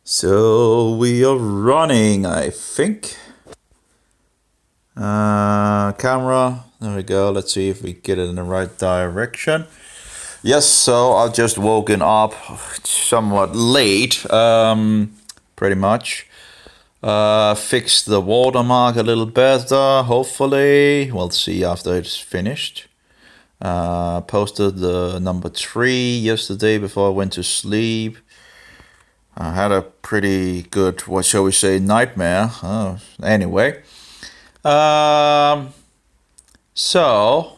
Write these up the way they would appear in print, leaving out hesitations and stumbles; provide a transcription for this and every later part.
So we are running, I think. Camera, there we go. Let's see if we get it in the right direction. Yes, so I've just woken up somewhat late, pretty much. Fixed the watermark a little better, hopefully. We'll see after it's finished. Posted the number 3 yesterday before I went to sleep. I had a pretty good, what shall we say, nightmare. Anyway. So,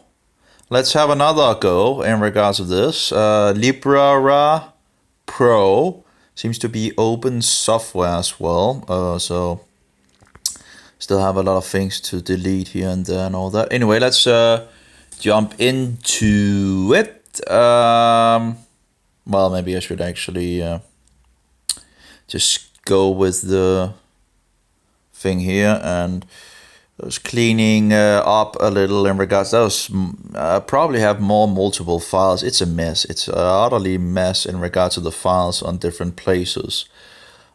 let's have another go in regards to this. Libra Pro seems to be open software as well. So, still have a lot of things to delete here and there and all that. Anyway, let's jump into it. Well, maybe I should actually just go with the thing here and just cleaning up a little in regards to those. Probably have multiple files. It's a mess. It's utterly mess in regards to the files on different places.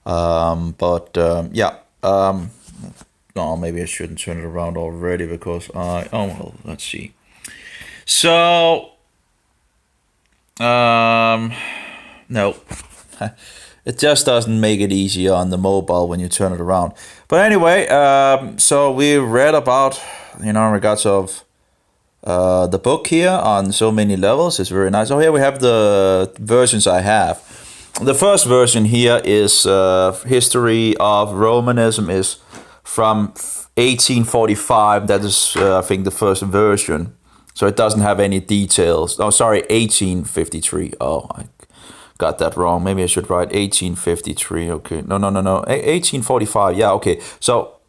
Yeah. No, maybe I shouldn't turn it around already because well, let's see. So, no. It just doesn't make it easier on the mobile when you turn it around. But anyway, so we read about, in regards of the book here on so many levels. It's very nice. Oh, here we have the versions I have. The first version here is History of Romanism, is from 1845. That is, I think, the first version. So it doesn't have any details. Oh, sorry, 1853. Oh, I got that wrong. Maybe I should write 1853. Okay. No. 1845. Yeah, okay. So,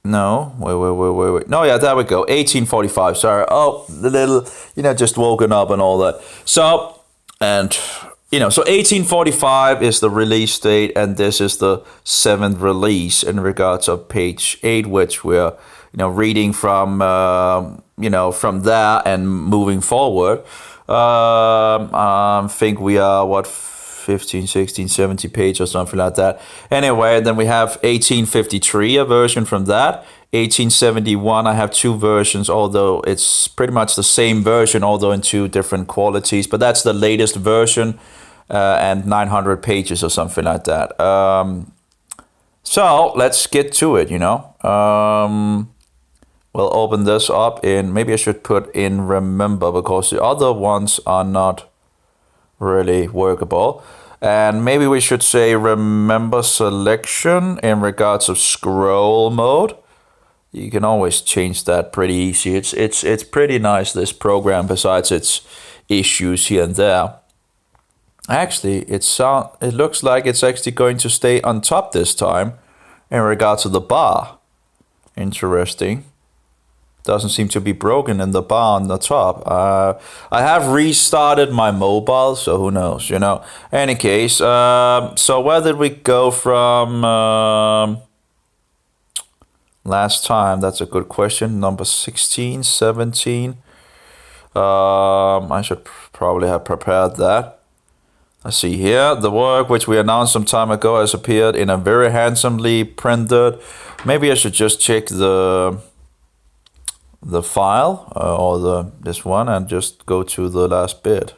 no. Wait. No, yeah, there we go. 1845. Sorry. Oh, the little, just woken up and all that. So, and, so 1845 is the release date, and this is the 7th release in regards of page 8, which we're, reading from, from there and moving forward. I think we are 15, 16, 70 pages or something like that. Anyway, then we have 1853, a version from that. 1871, I have 2 versions, although it's pretty much the same version, although in 2 different qualities. But that's the latest version, and 900 pages or something like that. So let's get to it. We'll open this up in, maybe I should put in remember, because the other ones are not really workable. And maybe we should say remember selection in regards of scroll mode. You can always change that pretty easy. It's pretty nice, this program, besides its issues here and there. Actually, it looks like it's actually going to stay on top this time in regards to the bar. Interesting. Doesn't seem to be broken in the bar on the top. I have restarted my mobile, so who knows, Any case, so where did we go from last time? That's a good question. Number 16, 17. I should probably have prepared that. Let's see here. The work which we announced some time ago has appeared in a very handsomely printed. Maybe I should just check the file or this one and just go to the last bit.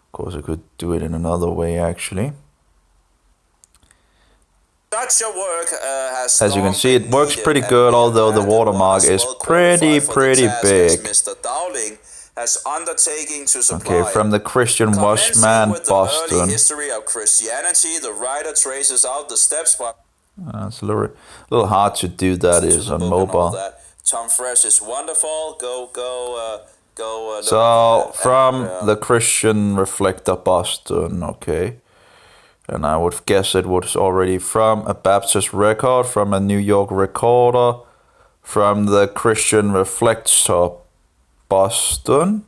Of course, I could do it in another way, actually. Such a work has, as you can see, it works pretty good, although the watermark is pretty big. Mr. Dowling has undertaken to supply. Okay, from the Christian Washman, with Boston. The early history of Christianity, the writer traces out the steps by. It's a little hard to do that is on mobile. Tom Fresh is wonderful. Go. So from the Christian Reflector, Boston, okay. And I would guess it was already from a Baptist record, from a New York recorder, from the Christian Reflector, Boston.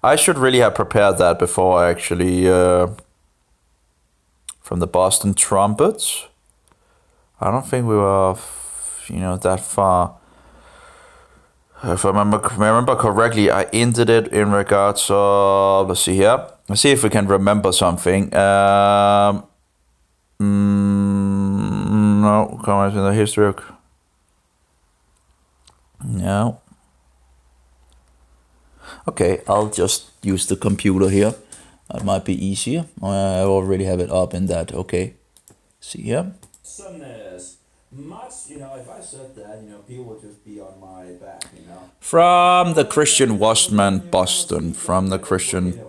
I should really have prepared that before I actually from the Boston Trumpets. I don't think we were, that far If I remember correctly, I ended it in regards of, let's see here. Let's see if we can remember something. No, comments in the history of... No. Okay, I'll just use the computer here. That might be easier. I already have it up in that. Okay. See here. Much, if I said that, people would just be on my back, From the Christian Watchman, Boston. From the Christian...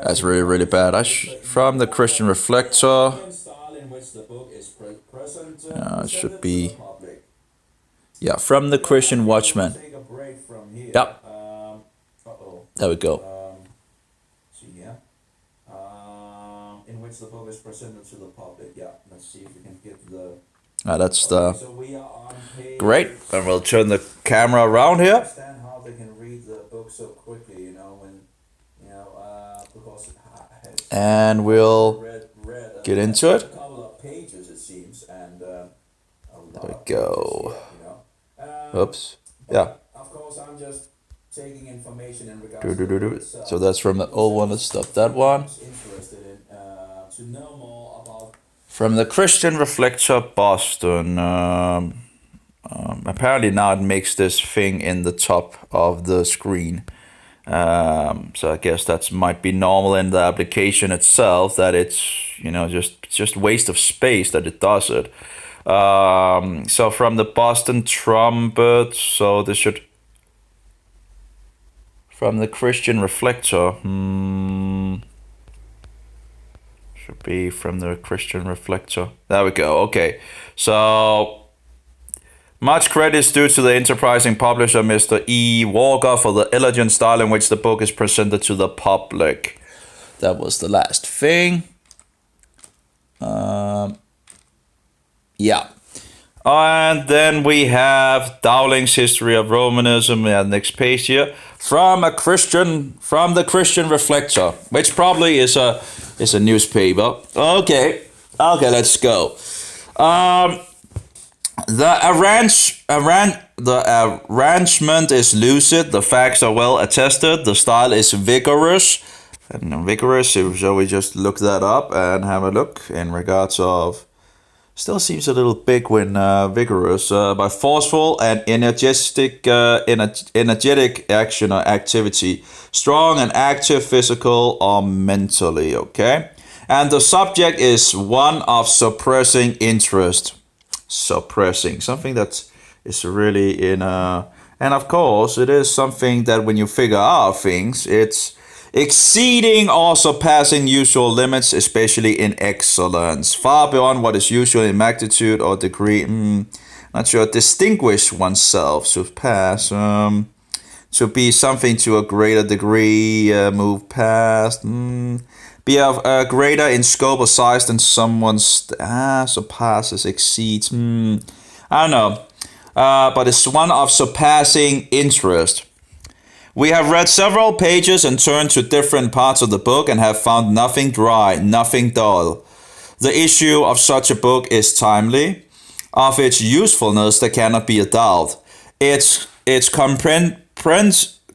that's really, really bad. From the Christian Reflector. It should be... Yeah, from the Christian Watchman. Yep. There we go. In which the book is presented to the public. Yeah, let's see if we can get the... that's the... So we are on page... Great. And we'll turn the camera around here. I understand how they can read the book so quickly, when, because and we'll get into it. A couple of pages, it seems, and there we go. Oops. Yeah. Of course, I'm just taking information in regards to so that's from the old one. Let's stop that one. Interested in to know more about from the Christian Reflector, Boston. Apparently now it makes this thing in the top of the screen. So I guess that might be normal in the application itself, that it's just waste of space that it does it. So from the Boston Trumpet, so this should from the Christian Reflector. Should be from the Christian Reflector. There we go. Okay, so much credit is due to the enterprising publisher, Mr. E. Walker, for the elegant style in which the book is presented to the public. That was the last thing. Yeah. And then we have Dowling's History of Romanism. Yeah, next page here. From the Christian Reflector, which probably is a newspaper. Okay, let's go. The arrangement is lucid, the facts are well attested, the style is vigorous. So we just look that up and have a look in regards of... Still seems a little big when vigorous, by forceful and energetic action or activity, strong and active physical or mentally, okay? And the subject is one of suppressing interest. Suppressing, something that is really in a... And of course, it is something that when you figure out things, it's exceeding or surpassing usual limits, especially in excellence, far beyond what is usual in magnitude or degree. Not sure. Distinguish oneself, surpass, to be something to a greater degree, move past, be of greater in scope or size than someone's, surpasses, exceeds, I don't know, but it's one of surpassing interest. We have read several pages and turned to different parts of the book and have found nothing dry, nothing dull. The issue of such a book is timely. Of its usefulness there cannot be a doubt. Its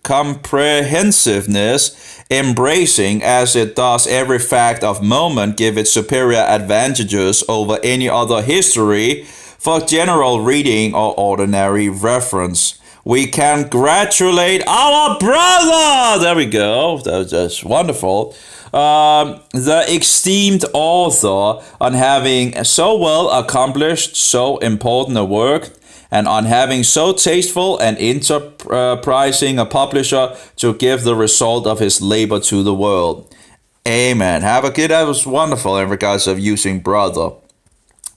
comprehensiveness, embracing as it does every fact of moment, give it superior advantages over any other history for general reading or ordinary reference. We congratulate our brother! There we go. That's wonderful. The esteemed author on having so well accomplished so important a work, and on having so tasteful and enterprising a publisher to give the result of his labor to the world. Amen. That was wonderful in regards of using brother.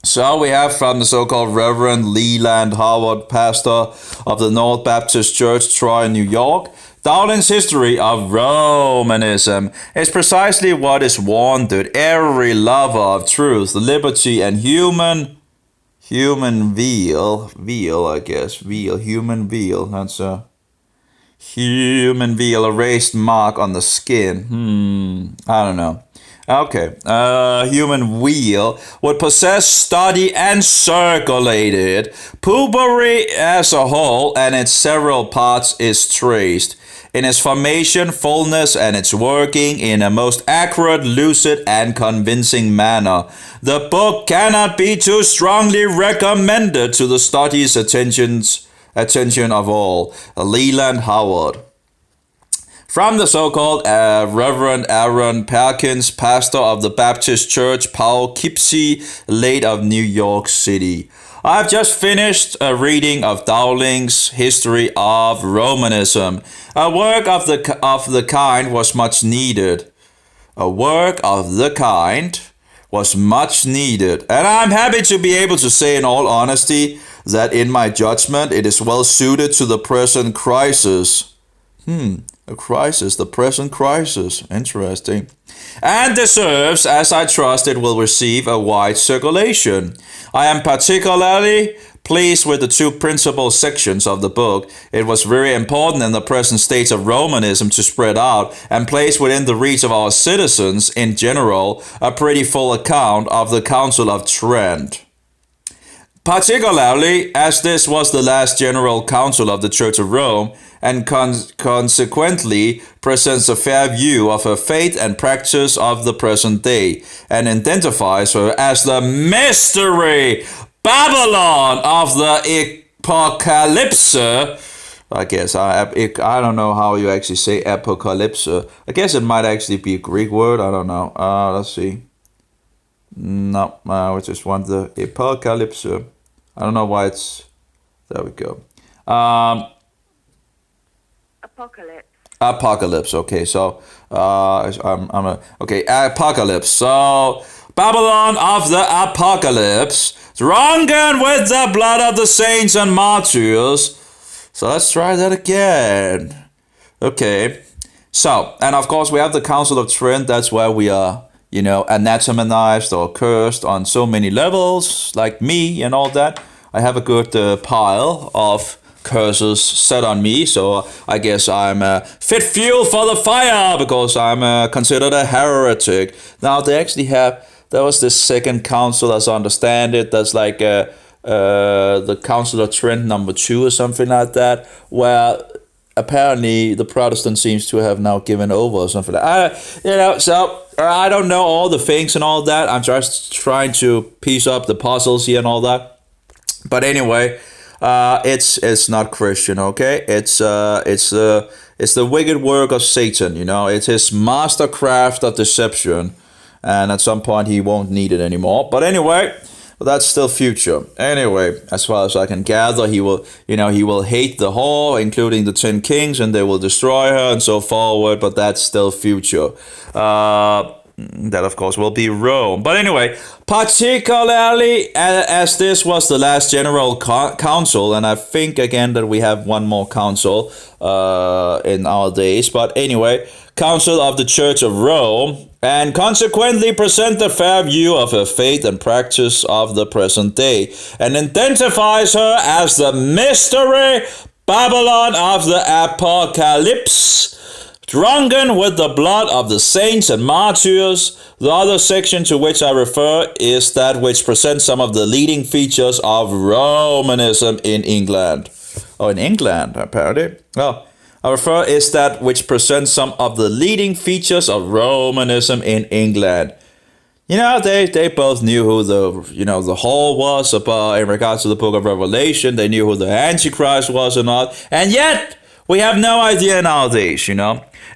So we have from the so-called Reverend Leland Howard, pastor of the North Baptist Church, Troy, New York. Dowling's History of Romanism is precisely what is wanted. Every lover of truth, liberty, and human veal, human veal. That's a human veal, a raised mark on the skin. I don't know. Okay, human will would possess, study, and circulate it. Pulbury as a whole and its several parts is traced in its formation, fullness, and its working in a most accurate, lucid, and convincing manner. The book cannot be too strongly recommended to the study's attention of all. Leland Howard. From the so-called Reverend Aaron Perkins, pastor of the Baptist Church Poughkeepsie, late of New York City. I've just finished a reading of Dowling's History of Romanism. A work of the kind was much needed. A work of the kind was much needed. And I'm happy to be able to say in all honesty that in my judgment it is well suited to the present crisis. The present crisis. Interesting. And deserves, as I trust it will receive, a wide circulation. I am particularly pleased with the two principal sections of the book. It was very important in the present state of Romanism to spread out and place within the reach of our citizens in general a pretty full account of the Council of Trent. Particularly as this was the last general council of the Church of Rome, and consequently presents a fair view of her faith and practice of the present day, and identifies her as the mystery Babylon of the Apocalypse. I guess I don't know how you actually say apocalypse. I guess it might actually be a Greek word. I don't know. Let's see. No, I just want the apocalypse. I don't know why it's. There we go. Apocalypse. Okay, so apocalypse. So Babylon of the apocalypse, drunken with the blood of the saints and martyrs. So let's try that again. Okay. So, and of course we have the Council of Trent. That's where we are, anatomized or cursed on so many levels, like me and all that. I have a good pile of curses set on me, so I guess I'm fit fuel for the fire because I'm considered a heretic. Now they actually there was this second council, as I understand it, that's like the Council of Trent number 2 or something like that, where apparently the Protestant seems to have now given over or something like that. So I don't know all the things and all that. I'm just trying to piece up the puzzles here and all that. But anyway, it's not Christian, okay? It's the wicked work of Satan, It's his mastercraft of deception, and at some point he won't need it anymore. But anyway, that's still future. Anyway, as far as I can gather, he will hate the whore, including the 10 kings, and they will destroy her and so forward. But that's still future. That, of course, will be Rome. But anyway, particularly as this was the last general council, and I think, again, that we have one more council in our days. But anyway, Council of the Church of Rome, and consequently present a fair view of her faith and practice of the present day, and identifies her as the mystery Babylon of the Apocalypse, drunken with the blood of the saints and martyrs. The other section to which I refer is that which presents some of the leading features of Romanism in England. Oh, in England, apparently. Well, I refer is that which presents some of the leading features of Romanism in England. They both knew who the whore was in regards to the book of Revelation. They knew who the Antichrist was or not. And yet, we have no idea nowadays,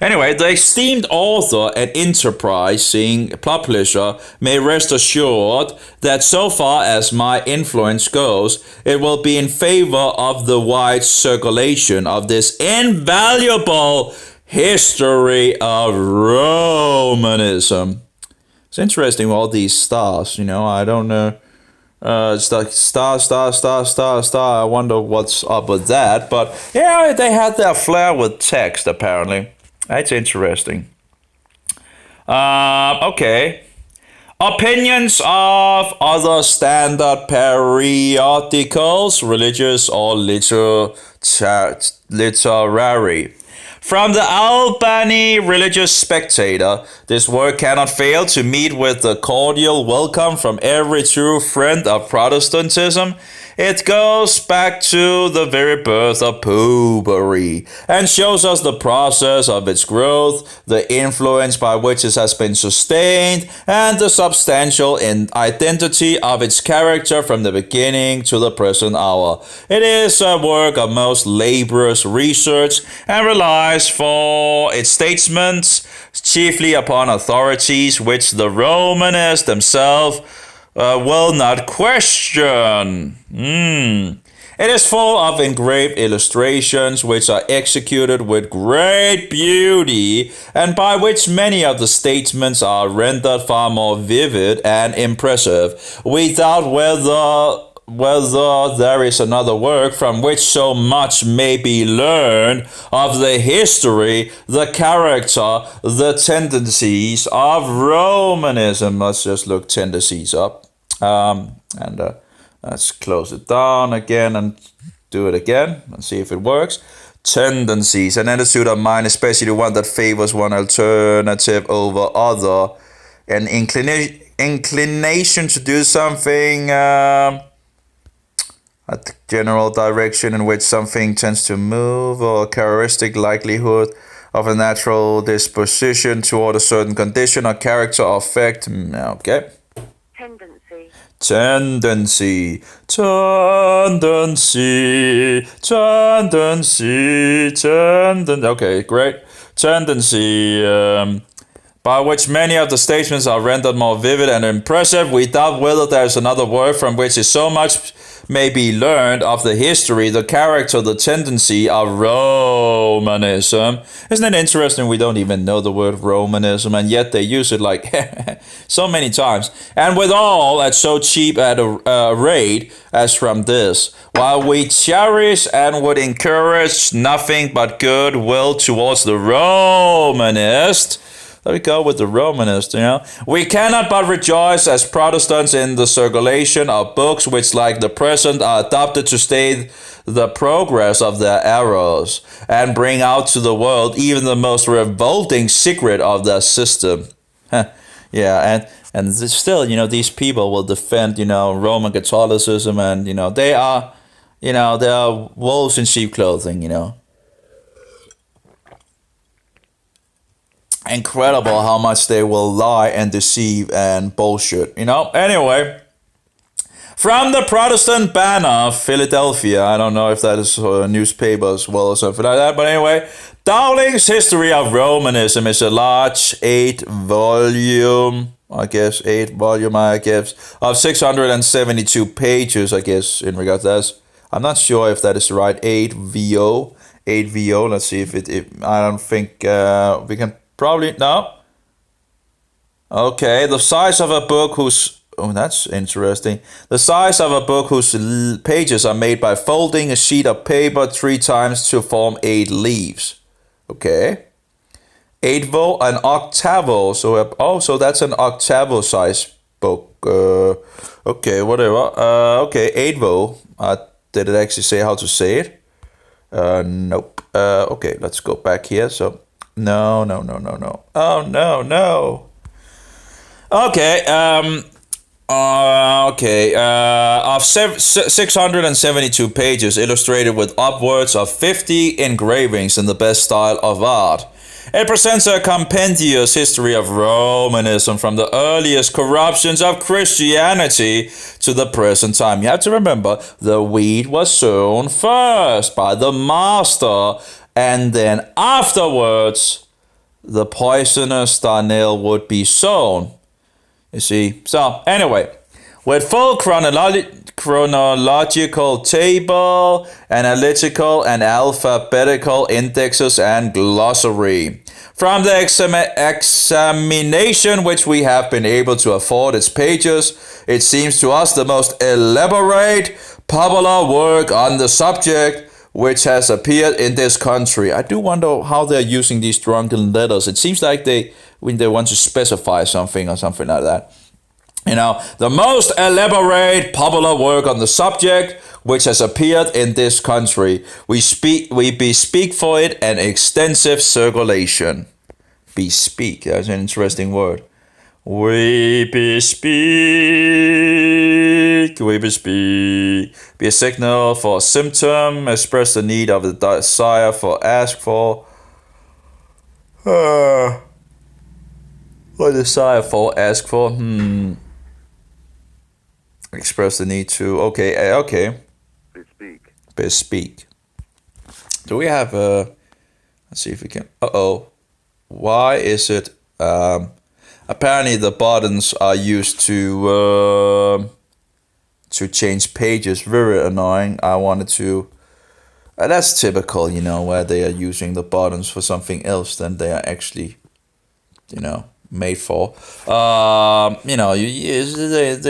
Anyway, the esteemed author and enterprising publisher may rest assured that so far as my influence goes, it will be in favor of the wide circulation of this invaluable history of Romanism. It's interesting, all these stars, I don't know. It's like star. I wonder what's up with that. But yeah, they had their flair with text, apparently. That's interesting. Okay. Opinions of other standard periodicals, religious or literary. From the Albany Religious Spectator, this work cannot fail to meet with the cordial welcome from every true friend of Protestantism. It goes back to the very birth of Popery and shows us the process of its growth, the influence by which it has been sustained, and the substantial identity of its character from the beginning to the present hour. It is a work of most laborious research and relies for its statements chiefly upon authorities which the Romanists themselves will not question. It is full of engraved illustrations which are executed with great beauty and by which many of the statements are rendered far more vivid and impressive. We doubt whether there is another work from which so much may be learned of the history, the character, the tendencies of Romanism. Let's just look tendencies up. Let's close it down again and do it again and see if it works. Tendencies, an attitude of mind, especially one that favors one alternative over other, an inclination to do something, a general direction in which something tends to move, or a characteristic likelihood of a natural disposition toward a certain condition or character or effect. Okay. Tendency. Okay, great. Tendency. By which many of the statements are rendered more vivid and impressive. We doubt whether there is another word from which is so much may be learned of the history, the character, the tendency of Romanism. Isn't it interesting? We don't even know the word Romanism, and yet they use it like so many times. And withal at so cheap at a rate as from this, while we cherish and would encourage nothing but goodwill towards the Romanist. There we go with the Romanist, We cannot but rejoice as Protestants in the circulation of books which, like the present, are adopted to stay the progress of their errors and bring out to the world even the most revolting secret of their system. Yeah, and still, these people will defend, Roman Catholicism, and, they are wolves in sheep clothing, Incredible how much they will lie and deceive and bullshit, Anyway, from the Protestant Banner, Philadelphia. I don't know if that is a newspaper as well or something like that. But anyway, Dowling's History of Romanism is a large 8-volume, of 672 pages, in regard to that. I'm not sure if that is right. 8VO. Let's see if I don't think we can. Probably, no. Okay, the size of a book whose... Oh, that's interesting. The size of a book whose pages are made by folding a sheet of paper 3 times to form 8 leaves. Okay. 8vo, an octavo. So that's an octavo size book. Okay, whatever. Okay, 8vo. Did it actually say how to say it? Nope. Okay, let's go back here. So... No. Oh, no. Okay, of 672 pages illustrated with upwards of 50 engravings in the best style of art. It presents a compendious history of Romanism from the earliest corruptions of Christianity to the present time. You have to remember, the wheat was sown first by the master, and then afterwards, the poisonous darnel would be sown. You see? So, anyway, with full chronological table, analytical and alphabetical indexes and glossary. From the examination which we have been able to afford its pages, it seems to us the most elaborate popular work on the subject which has appeared in this country. I do wonder how they're using these drunken letters. It seems like when they want to specify something or something like that. The most elaborate popular work on the subject, which has appeared in this country. We bespeak for it an extensive circulation. Bespeak, that's an interesting word. We bespeak. Be a signal for a symptom, express the need of the desire for, ask for. What desire for, ask for. Express the need to. Okay. Bespeak. Do we have let's see if we can. Why is it? Apparently the buttons are used to change pages. Very annoying. I wanted to. That's typical, where they are using the buttons for something else than they are actually, made for. The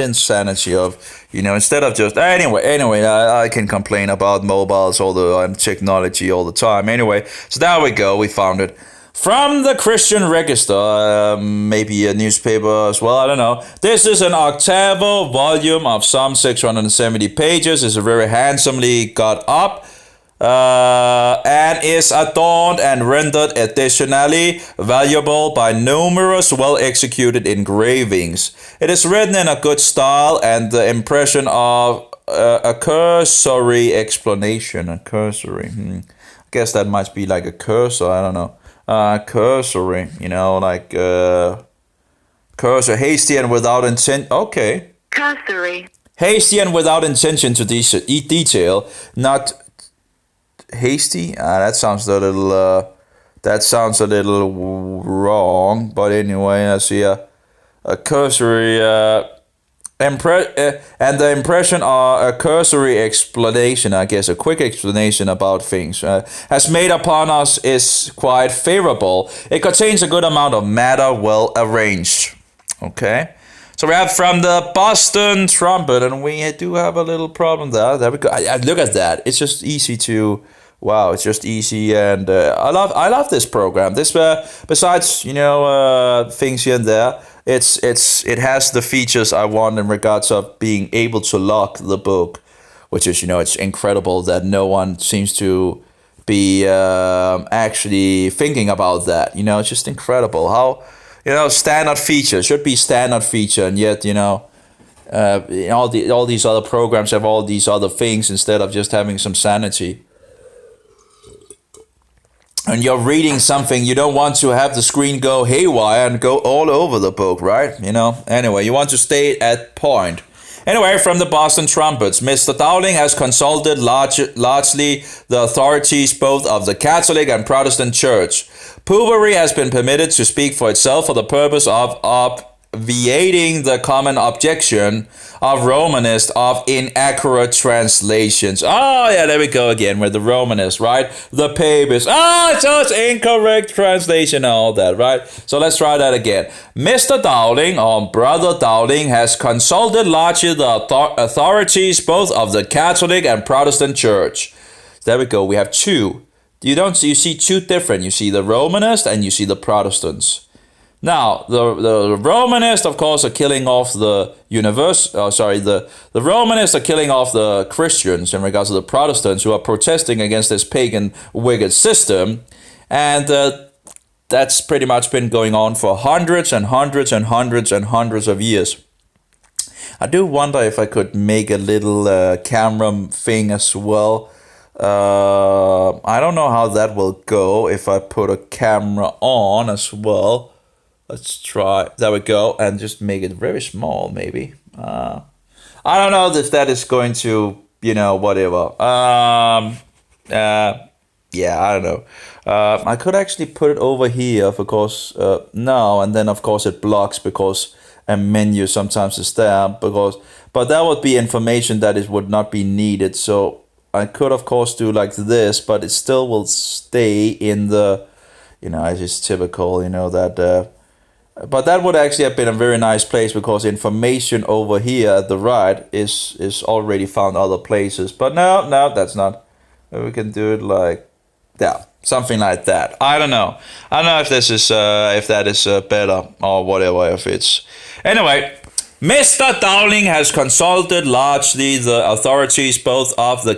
insanity of, instead of just anyway, I can complain about mobiles all the technology all the time. Anyway, so there we go. We found it. From the Christian Register, maybe a newspaper as well, I don't know. This is an octavo volume of some 670 pages. It's very handsomely got up. And is adorned and rendered additionally valuable by numerous well-executed engravings. It is written in a good style and the impression of a cursory explanation. I guess that might be like a cursor, I don't know. Cursory, cursor, hasty and without intent. Okay. Cursory. Hasty and without intention to detail, not hasty. That sounds a little wrong. But anyway, I see a cursory and the impression are a cursory explanation. I guess a quick explanation about things has made upon us is quite favorable. It contains a good amount of matter, well arranged. Okay. So we have from the Boston Trumpet, and we do have a little problem there. There we go. Look at that. It's just easy to. Wow, it's just easy, and I love this program. This besides things here and there, it has the features I want in regards of being able to lock the book, which is it's incredible that no one seems to be actually thinking about that. It's just incredible how standard feature should be standard feature, and yet all these other programs have all these other things instead of just having some sanity. And you're reading something, you don't want to have the screen go haywire and go all over the book, right? Anyway, you want to stay at point. Anyway, from the Boston Trumpets, Mr. Dowling has consulted largely the authorities both of the Catholic and Protestant Church. Popery has been permitted to speak for itself for the purpose of obviating the common objection of Romanists of inaccurate translations. Oh, yeah, there we go again with the Romanists, right? The Papists. So it's incorrect translation and all that, right? So let's try that again. Mr. Dowling, or Brother Dowling, has consulted largely the authorities both of the Catholic and Protestant Church. There we go. We have two. You see two different. You see the Romanists and you see the Protestants. Now, the Romanists, of course, are killing off the the Romanists are killing off the Christians in regards to the Protestants who are protesting against this pagan, wicked system. And that's pretty much been going on for hundreds and hundreds and hundreds and hundreds of years. I do wonder if I could make a little camera thing as well. I don't know how that will go if I put a camera on as well. Let's try. There we go. And just make it very small, maybe. I don't know if that is going to, whatever. Yeah, I don't know. I could actually put it over here because, no. And then, of course, it blocks because a menu sometimes is there. But that would be information that it would not be needed. So I could, of course, do like this, but it still will stay in the, it's just typical, that... But that would actually have been a very nice place because information over here at the right is already found other places. But no, that's not. We can do it like that, something like that. I don't know. I don't know if this is if that is better or whatever. If it's anyway, Mr. Dowling has consulted largely the authorities both of the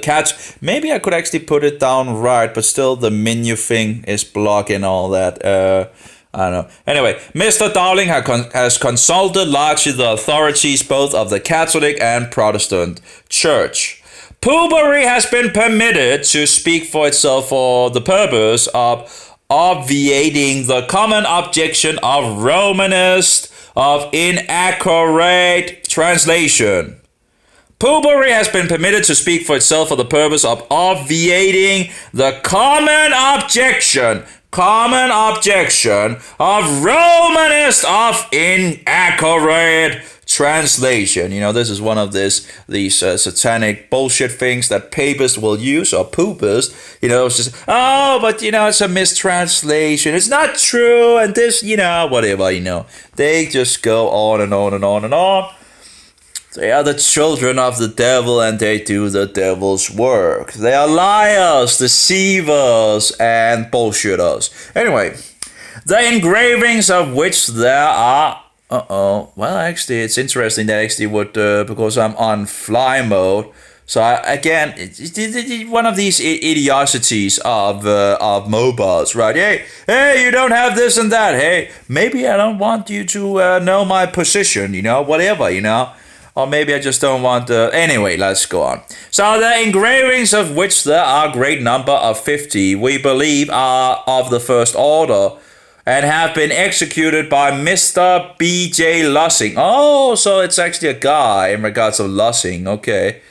maybe I could actually put it down right, but still the menu thing is blocking all that. I don't know. Anyway, Mr. Dowling has consulted largely the authorities both of the Catholic and Protestant Church. Popery has been permitted to speak for itself for the purpose of obviating the common objection of Romanist of inaccurate translation. Popery has been permitted to speak for itself for the purpose of obviating the common objection of Romanist of inaccurate translation. You know, this is one of these satanic bullshit things that papists will use, or poopers. You know, it's just, oh, but you know, it's a mistranslation. It's not true, and this, you know, whatever, you know. They just go on and on and on and on. They are the children of the devil, and they do the devil's work. They are liars, deceivers, and bullshitters. Anyway, the engravings of which there are... well, actually, it's interesting that actually would, because I'm on fly mode. So again, one of these idiocies of mobiles, right? Hey, you don't have this and that. Hey, maybe I don't want you to know my position, you know, whatever, you know. Or maybe I just don't want to... Anyway, let's go on. So the engravings of which there are a great number of 50, we believe are of the first order, and have been executed by Mr. B.J. Lussing. Oh, so it's actually a guy in regards to Lussing. Okay.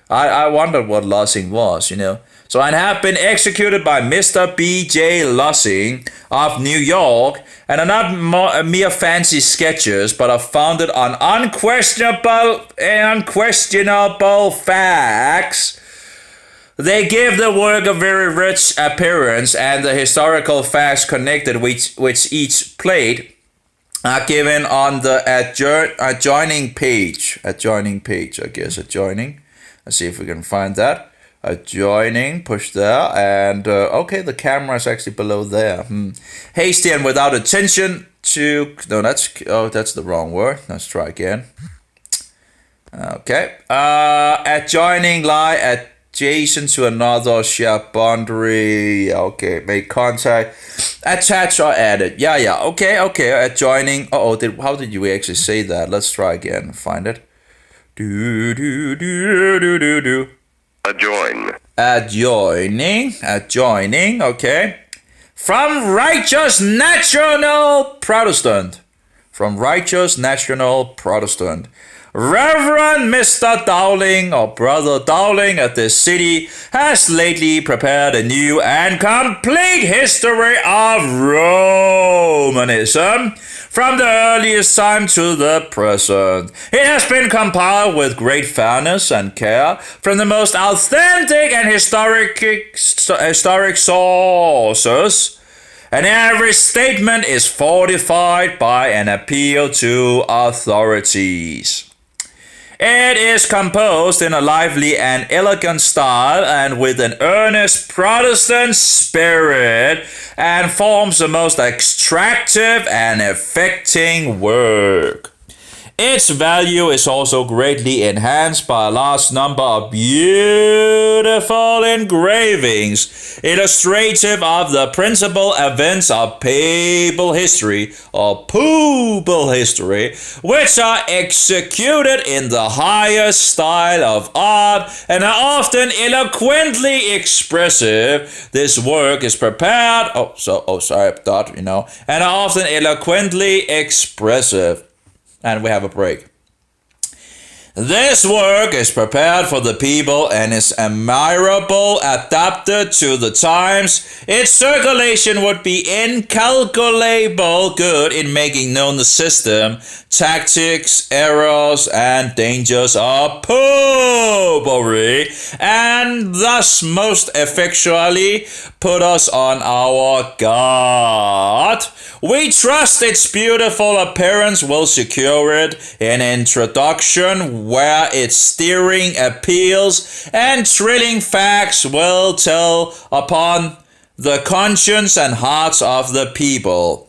I wondered what Lussing was, you know. So, and have been executed by Mr. B.J. Lussing of New York, and are not mere fancy sketches, but are founded on unquestionable facts. They give the work a very rich appearance, and the historical facts connected which each plate are given on the adjoining page. Adjoining page, I guess. Adjoining. Let's see if we can find that. Adjoining, push there, and okay, the camera is actually below there. Hasty and without attention to... No, that's the wrong word. Let's try again. Okay. Adjoining lie adjacent to another shared boundary. Okay, make contact. Attach or added. Yeah. Okay. Adjoining. How did you actually say that? Let's try again. Find it. Do. Adjoining, okay. From Righteous National Protestant. Reverend Mr. Dowling, or Brother Dowling at this city, has lately prepared a new and complete history of Romanism from the earliest time to the present. It has been compiled with great fairness and care from the most authentic and historic sources, and every statement is fortified by an appeal to authorities. It is composed in a lively and elegant style and with an earnest Protestant spirit, and forms the most extractive and affecting work. Its value is also greatly enhanced by a large number of beautiful engravings illustrative of the principal events of papal history or poopal history, which are executed in the highest style of art and are often eloquently expressive. This work is prepared, and are often eloquently expressive. And we have a break. This work is prepared for the people and is admirable, adapted to the times. Its circulation would be incalculable good in making known the system, tactics, errors, and dangers of popery, and thus most effectually put us on our guard. We trust its beautiful appearance will secure it in introduction, where its stirring appeals and thrilling facts will tell upon the conscience and hearts of the people.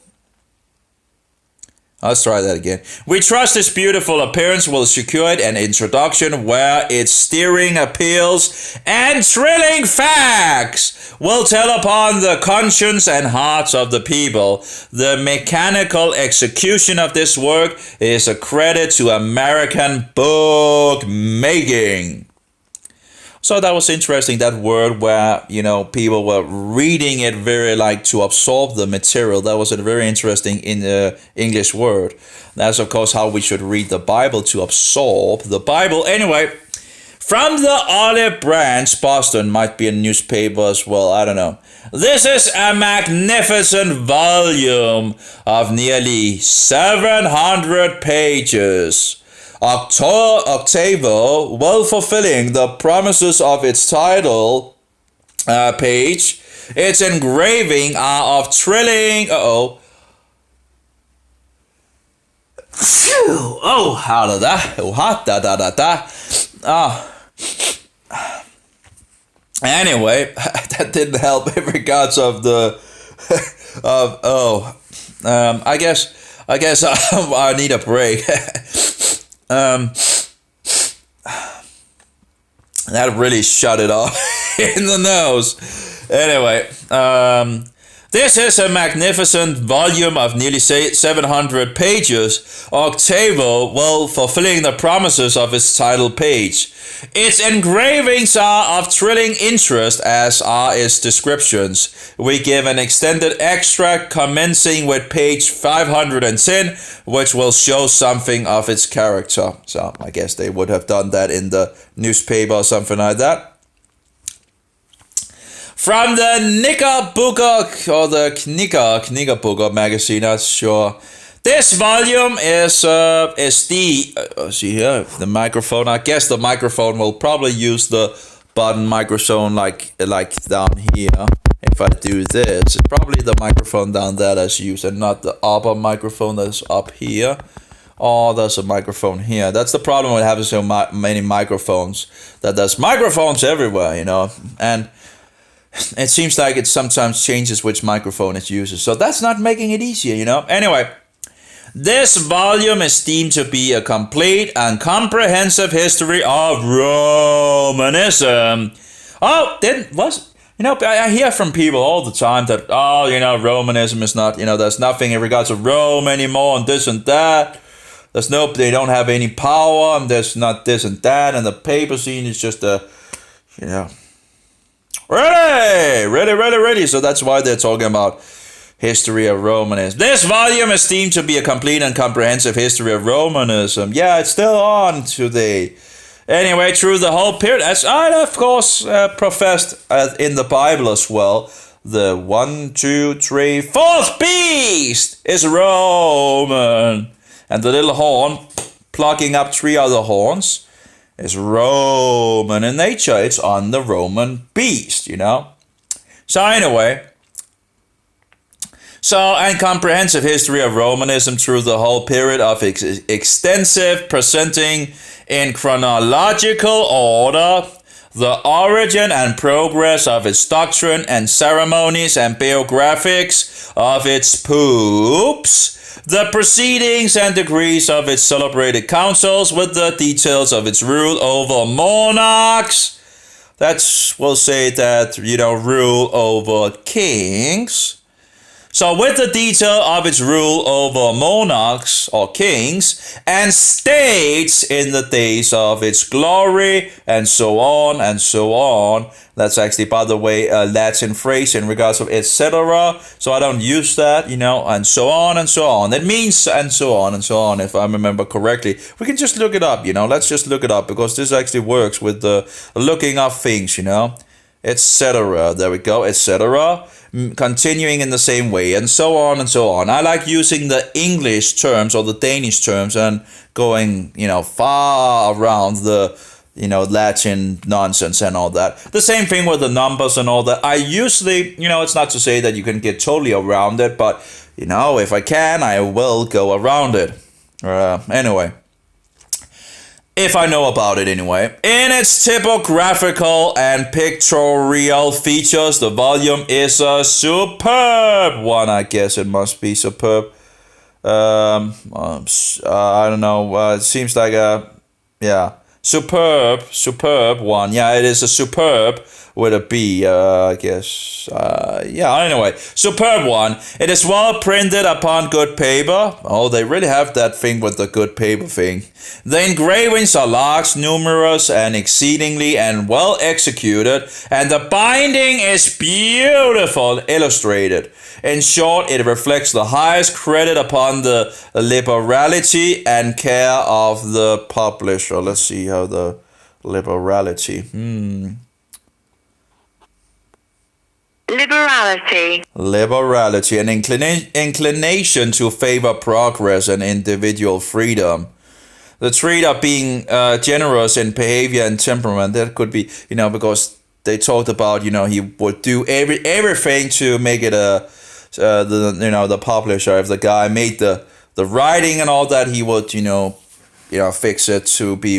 Let's try that again. We trust its beautiful appearance will secure it an introduction where its stirring appeals and thrilling facts will tell upon the conscience and hearts of the people. The mechanical execution of this work is a credit to American book making. So that was interesting, that word where, people were reading it very to absorb the material. That was a very interesting English word. That's, of course, how we should read the Bible, to absorb the Bible. Anyway, from the Olive Branch, Boston, might be a newspaper as well, I don't know. This is a magnificent volume of nearly 700 pages. Octavo, well fulfilling the promises of its title page. Its engraving are of thrilling. How did that? Anyway, that didn't help in regards of the I guess I need a break. That really shut it off in the nose. Anyway, this is a magnificent volume of nearly 700 pages, octavo, well fulfilling the promises of its title page. Its engravings are of thrilling interest, as are its descriptions. We give an extended extract commencing with page 510, which will show something of its character. So I guess they would have done that in the newspaper or something like that. From the Knickerbocker or the Knickerbocker magazine, not sure. This volume is see here, the microphone. I guess the microphone will probably use the button microphone like down here. If I do this, it's probably the microphone down there that's used and not the upper microphone that's up here. Oh, there's a microphone here. That's the problem with having so many microphones. That there's microphones everywhere, and it seems like it sometimes changes which microphone it uses. So that's not making it easier, Anyway, this volume is deemed to be a complete and comprehensive history of Romanism. I hear from people all the time that, Romanism is not, there's nothing in regards to Rome anymore and this and that. They don't have any power and there's not this and that. And the papacy is just ready. So that's why they're talking about History of Romanism. This volume is deemed to be a complete and comprehensive history of Romanism. Yeah, it's still on today. Anyway, through the whole period, as I, of course, professed in the Bible as well, the 4th beast is Roman. And the little horn plucking up 3 other horns is Roman in nature. It's on the Roman beast, So anyway, and comprehensive history of Romanism through the whole period of extensive, presenting in chronological order the origin and progress of its doctrine and ceremonies and biographics of its popes, the proceedings and degrees of its celebrated councils with the details of its rule over monarchs. We'll say that, rule over kings. So with the detail of its rule over monarchs or kings and states in the days of its glory and so on and so on. That's actually, by the way, a Latin phrase in regards of etc. So I don't use that, and so on and so on. It means and so on, if I remember correctly. We can just look it up, Let's just look it up because this actually works with the looking up things, etc. There we go, etc. Continuing in the same way, and so on and so on. I like using the English terms or the Danish terms and going, far around the, Latin nonsense and all that. The same thing with the numbers and all that. I usually, it's not to say that you can get totally around it, but, if I can, I will go around it. Anyway. If I know about it anyway. In its typographical and pictorial features, the volume is a superb one. I guess it must be superb. I don't know. It seems like superb one. Yeah, it is a superb with a B, I guess. Anyway, superb one. It is well printed upon good paper. Oh, they really have that thing with the good paper thing. The engravings are large, numerous, and exceedingly and well executed, and the binding is beautiful, illustrated. In short, it reflects the highest credit upon the liberality and care of the publisher. Let's see how the liberality. Liberality, an inclination to favor progress and individual freedom. The trait of being generous in behavior and temperament. That could be, because they talked about, he would do everything to make it the publisher. If the guy made the writing and all that, he would, fix it to be,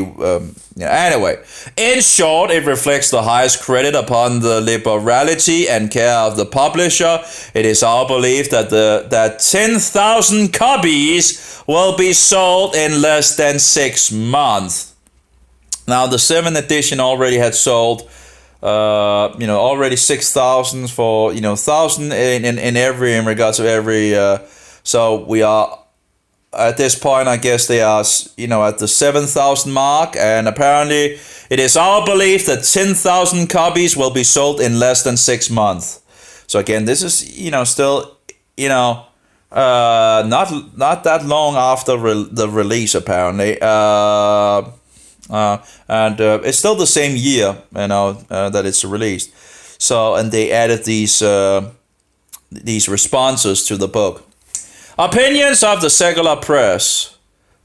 anyway. In short, it reflects the highest credit upon the liberality and care of the publisher. It is our belief that that 10,000 copies will be sold in less than 6 months. Now, the 7th edition already had sold, already 6,000 for, 1,000 in regards to every, so we are, at this point, I guess they are, at the 7,000 mark, and apparently it is our belief that 10,000 copies will be sold in less than 6 months. So again, this is, still, not that long after the release, apparently. And it's still the same year, that it's released. So, and they added these responses to the book. Opinions of the secular press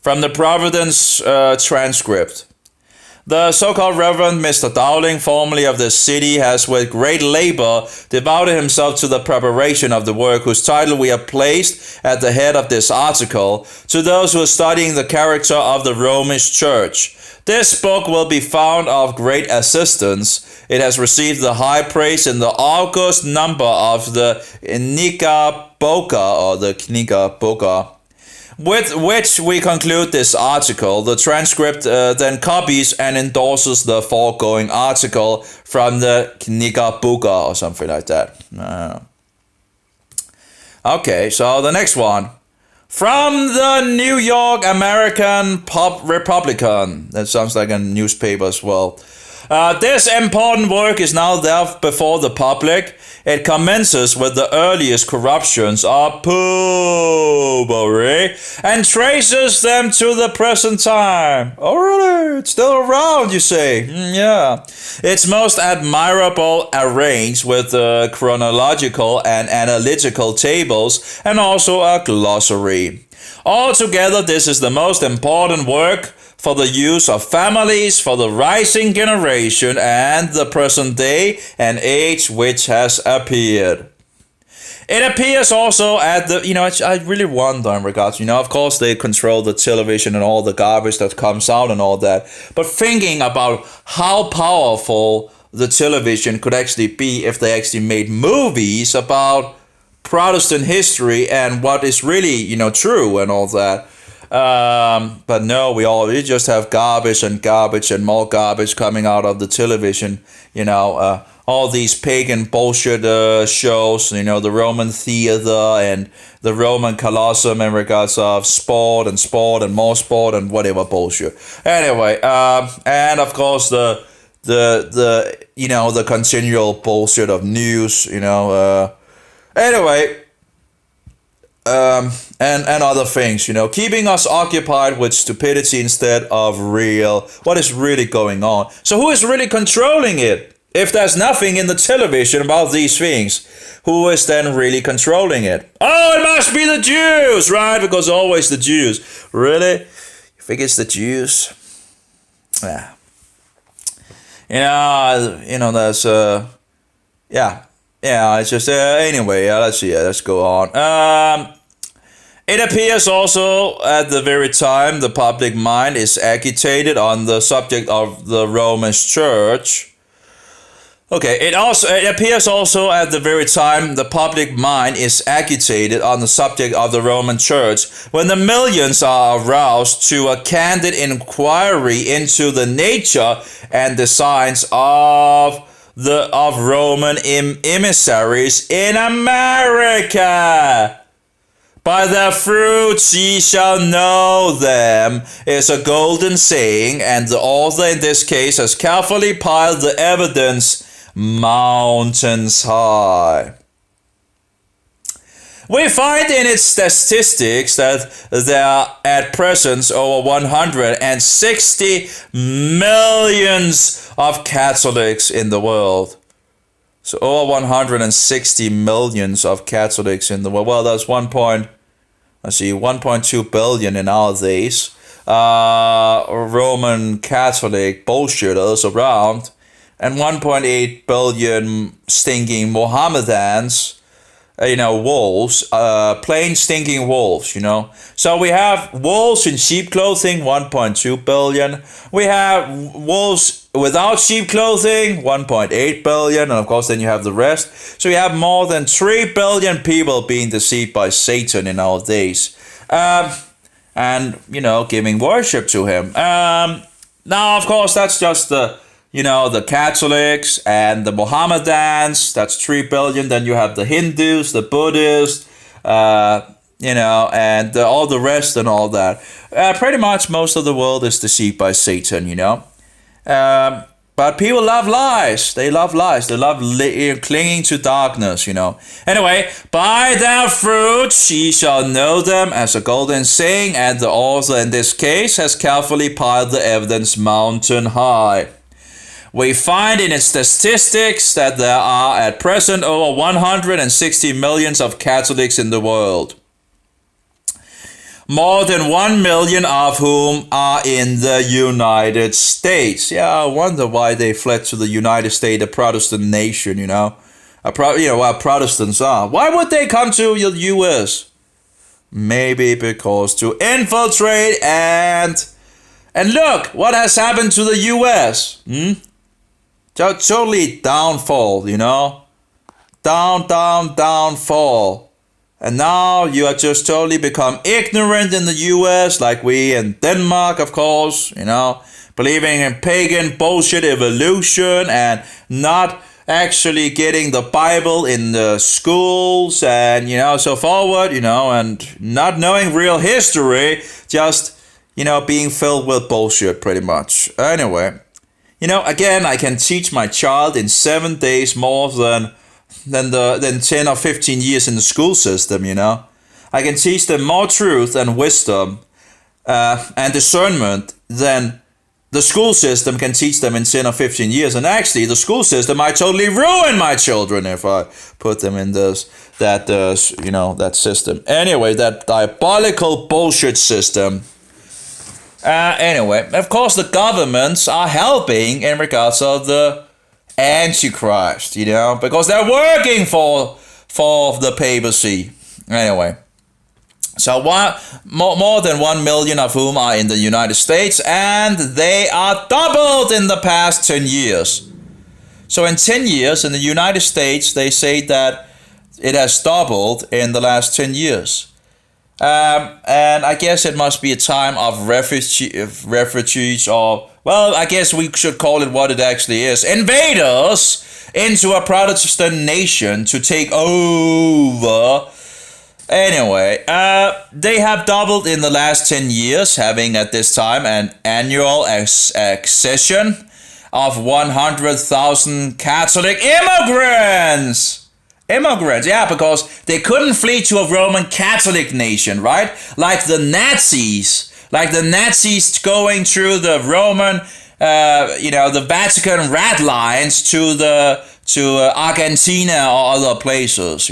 from the Providence transcript. The so-called Reverend Mr. Dowling, formerly of this city, has with great labor devoted himself to the preparation of the work whose title we have placed at the head of this article, to those who are studying the character of the Romish Church. This book will be found of great assistance. It has received the high praise in the August number of the Kniga-Boga, with which we conclude this article. The transcript then copies and endorses the foregoing article from the Kniga-Boga or something like that. Okay, so the next one. From the New York American Republican. That sounds like a newspaper as well. This important work is now there before the public. It commences with the earliest corruptions of popery and traces them to the present time. Oh, really? It's still around, you say? Yeah. It's most admirable arranged with chronological and analytical tables and also a glossary. Altogether, this is the most important work for the use of families, for the rising generation, and the present day and age which has appeared. It appears also at the, I really wonder in regards, of course they control the television and all the garbage that comes out and all that, but thinking about how powerful the television could actually be if they actually made movies about Protestant history and what is really, true and all that. But no, we just have garbage and more garbage coming out of the television. All these pagan bullshit shows. The Roman theater and the Roman Colosseum in regards of sport and more sport and whatever bullshit. Anyway, and of course the continual bullshit of news. Anyway. And other things, keeping us occupied with stupidity instead of what is really going on. So who is really controlling it? If there's nothing in the television about these things, who is then really controlling it? Oh, it must be the Jews, right? Because always the Jews. Really? You think it's the Jews? Yeah. There's, it's just, anyway, let's see, let's go on. It appears also at the very time the public mind is agitated on the subject of the Roman Church. Okay, it appears also at the very time the public mind is agitated on the subject of the Roman Church, when the millions are aroused to a candid inquiry into the nature and designs of Roman emissaries in America. By their fruits ye shall know them is a golden saying, and the author in this case has carefully piled the evidence mountains high. We find in its statistics that there are at present over 160 millions of Catholics in the world. So over 160 millions of Catholics in the world. Well, that's 1.2 billion in our days. Roman Catholic bullshitters around, and 1.8 billion stinking Mohammedans, wolves, plain stinking wolves, So we have wolves in sheep clothing, 1.2 billion. We have wolves without sheep clothing, 1.8 billion. And of course, then you have the rest. So you have more than 3 billion people being deceived by Satan in our days. And, giving worship to him. Now, of course, that's just the Catholics and the Mohammedans, that's 3 billion. Then you have the Hindus, the Buddhists, and all the rest and all that. Pretty much most of the world is deceived by Satan, But people love lies. They love lies. They love clinging to darkness, Anyway, by their fruits ye shall know them, as a golden saying, and the author in this case has carefully piled the evidence mountain high. We find in its statistics that there are at present over 160 millions of Catholics in the world. More than 1 million of whom are in the United States. Yeah, I wonder why they fled to the United States, a Protestant nation, what Protestants are. Why would they come to the US? Maybe because to infiltrate and look what has happened to the US. Totally downfall, downfall. And now you are just totally become ignorant in the US, like we in Denmark, of course, believing in pagan bullshit evolution and not actually getting the Bible in the schools and, so forward, and not knowing real history, just, being filled with bullshit pretty much. Anyway. Again, I can teach my child in 7 days more than 10 or 15 years in the school system, I can teach them more truth and wisdom and discernment than the school system can teach them in 10 or 15 years. And actually, the school system might totally ruin my children if I put them in that system. Anyway, that diabolical bullshit system. Anyway, of course, the governments are helping in regards of the Antichrist, because they're working for the papacy. Anyway, so more than 1 million of whom are in the United States, and they are doubled in the past 10 years. So in 10 years in the United States, they say that it has doubled in the last 10 years. And I guess it must be a time of refugees, or, well, I guess we should call it what it actually is. Invaders into a Protestant nation to take over. Anyway, they have doubled in the last 10 years, having at this time an annual accession of 100,000 Catholic immigrants. Yeah, because they couldn't flee to a Roman Catholic nation, right? Like the Nazis going through the Roman, the Vatican rat lines to Argentina or other places,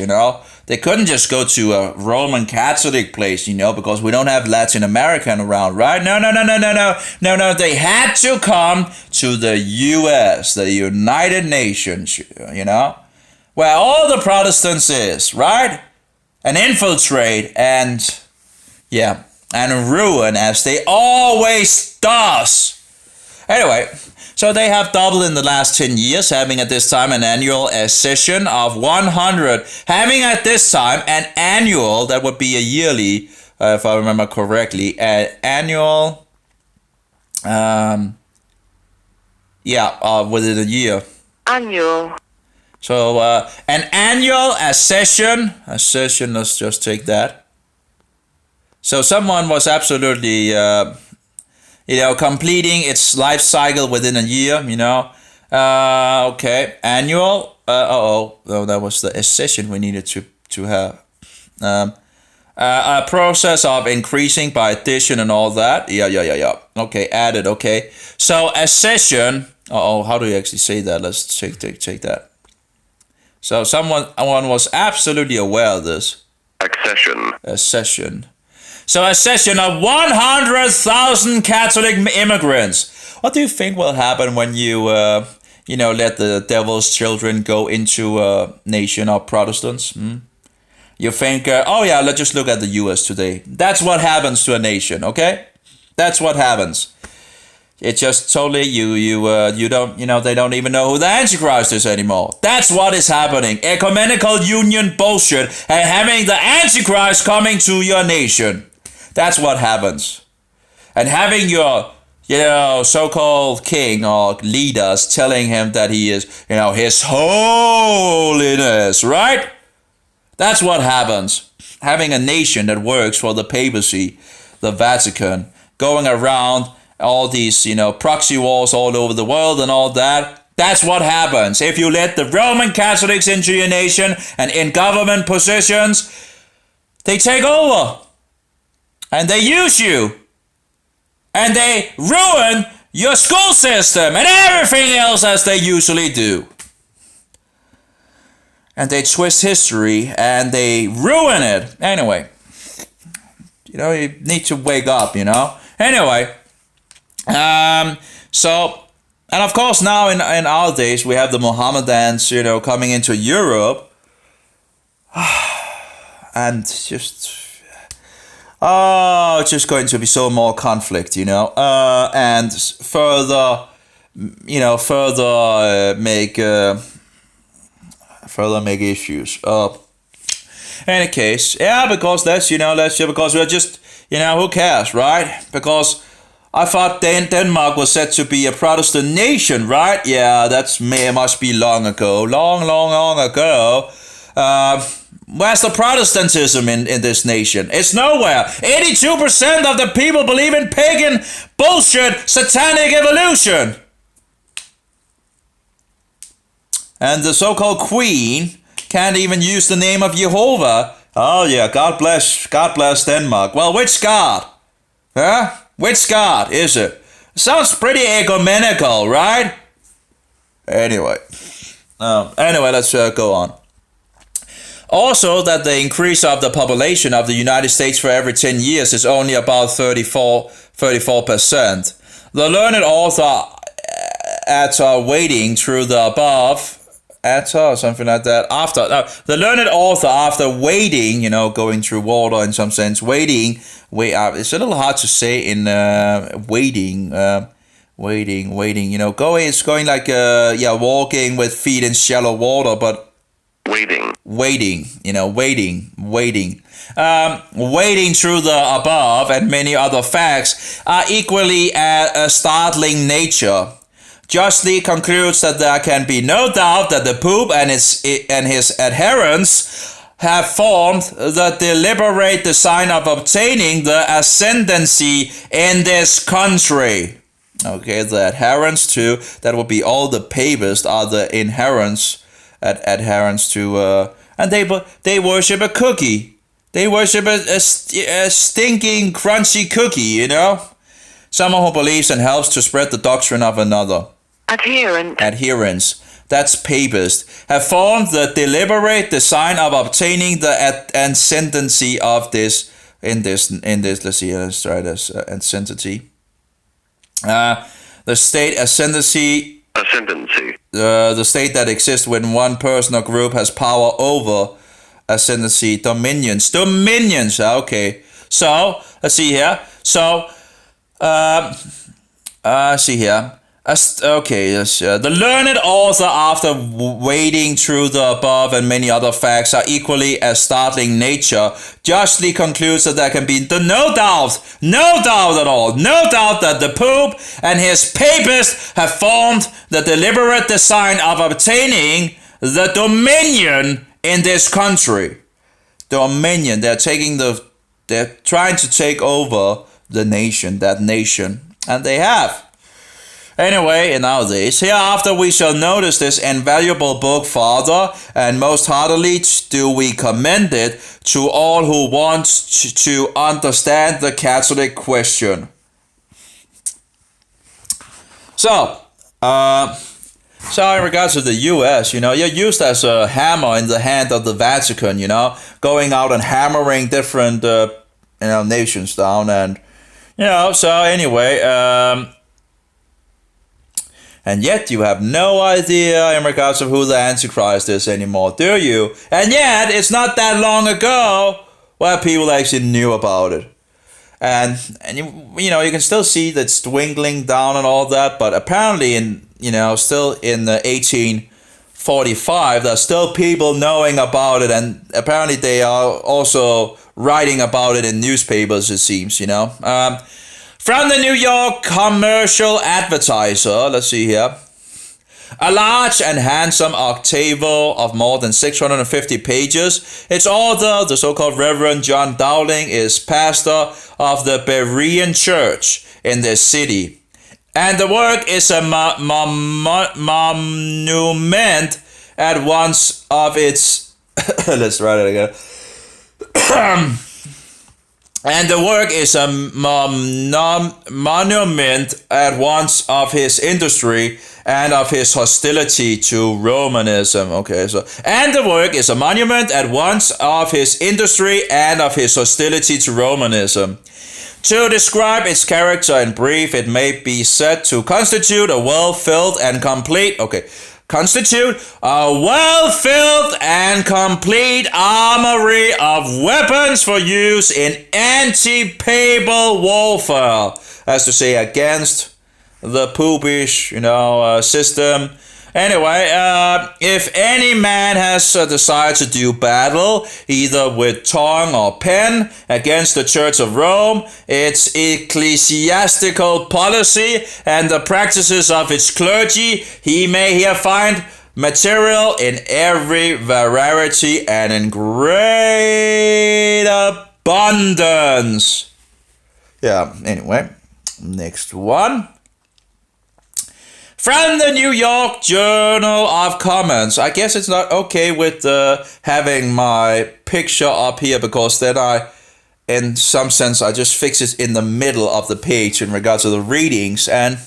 They couldn't just go to a Roman Catholic place, because we don't have Latin American around, right? No. They had to come to the US, the United Nations, where all the Protestants is, right? And infiltrate and ruin as they always does. Anyway, So they have doubled in the last 10 years, having at this time an annual accession of 100. Having at this time an annual, that would be a yearly, if I remember correctly, an annual, within a year. Annual. So an annual accession, let's just take that. So someone was absolutely, completing its life cycle within a year, Okay, annual, that was the accession we needed to have. A process of increasing by addition and all that. Yeah. Okay, added, okay. So accession, how do you actually say that? Let's take that. So someone was absolutely aware of this. Accession. So accession of 100,000 Catholic immigrants. What do you think will happen when you, let the devil's children go into a nation of Protestants? You think, let's just look at the U.S. today. That's what happens to a nation, okay? That's what happens. It's just totally, you don't, they don't even know who the Antichrist is anymore. That's what is happening. Ecumenical union bullshit and having the Antichrist coming to your nation. That's what happens. And having your, so-called king or leaders telling him that he is, his holiness, right? That's what happens. Having a nation that works for the papacy, the Vatican, going around all these, proxy wars all over the world and all that. That's what happens. If you let the Roman Catholics into your nation and in government positions, they take over. And they use you. And they ruin your school system and everything else as they usually do. And they twist history and they ruin it. Anyway, you need to wake up, Anyway, so, and of course now in our days we have the Mohammedans, coming into Europe. And it's just going to be so more conflict, and further make issues. Any case, because because we're just, who cares, right? Because I thought Denmark was said to be a Protestant nation, right? Yeah, must be long ago, long ago. Where's the Protestantism in this nation? It's nowhere. 82% of the people believe in pagan bullshit, satanic evolution. And the so-called queen can't even use the name of Jehovah. Oh yeah, God bless Denmark. Well, which God? Huh? Which God is it? Sounds pretty ecumenical, right? Anyway, let's go on. Also, that the increase of the population of the United States for every 10 years is only about 34%. The learned author after wading through the above, or something like that, the learned author after wading, going through water in some sense, wading, it's a little hard to say in wading, it's going like, walking with feet in shallow water, but wading through the above and many other facts are equally a startling nature. Justly concludes that there can be no doubt that the Pope and his adherents have formed the deliberate design of obtaining the ascendancy in this country. Okay, the adherents to, that would be all the papists are the adherents to, and they worship a cookie. They worship a stinking, crunchy cookie, Someone who believes and helps to spread the doctrine of another. Adherents, that's papist, have formed the deliberate design of obtaining the ascendancy of this, let's try this, ascendancy. The state ascendancy. The state that exists when one person or group has power over ascendancy, dominions, okay. So, let's see here. So, see here. The learned author, after wading through the above and many other facts are equally as startling nature, justly concludes that there can be no doubt at all, no doubt that the Pope and his papists have formed the deliberate design of obtaining the dominion in this country. Dominion. They're trying to take over the nation, that nation, and they have. Anyway, in our days, hereafter we shall notice this invaluable book farther, and most heartily do we commend it to all who want to understand the Catholic question. So in regards to the U.S., you're used as a hammer in the hand of the Vatican, going out and hammering different, nations down, and, so anyway, and yet you have no idea in regards of who the Antichrist is anymore, do you? And yet it's not that long ago where people actually knew about it. And you can still see that it's dwindling down and all that, but apparently still in the 1845, there's still people knowing about it, and apparently they are also writing about it in newspapers, it seems, From the New York Commercial Advertiser, let's see here. A large and handsome octavo of more than 650 pages. Its author, the so-called Reverend John Dowling, is pastor of the Berean Church in this city. And the work is a monument at once of its... Let's write it again. And the work is a monument at once of his industry and of his hostility to Romanism. And the work is a monument at once of his industry and of his hostility to Romanism. To describe its character in brief, it may be said to constitute a well-filled and complete armory of weapons for use in anti-papal warfare, as to say, against the popish, system. Anyway, if any man has a desire to do battle, either with tongue or pen, against the Church of Rome, its ecclesiastical policy, and the practices of its clergy, he may here find material in every variety and in great abundance. Anyway, next one. From the New York Journal of Commerce. I guess it's not okay with having my picture up here, because then in some sense, I just fix it in the middle of the page in regards to the readings. And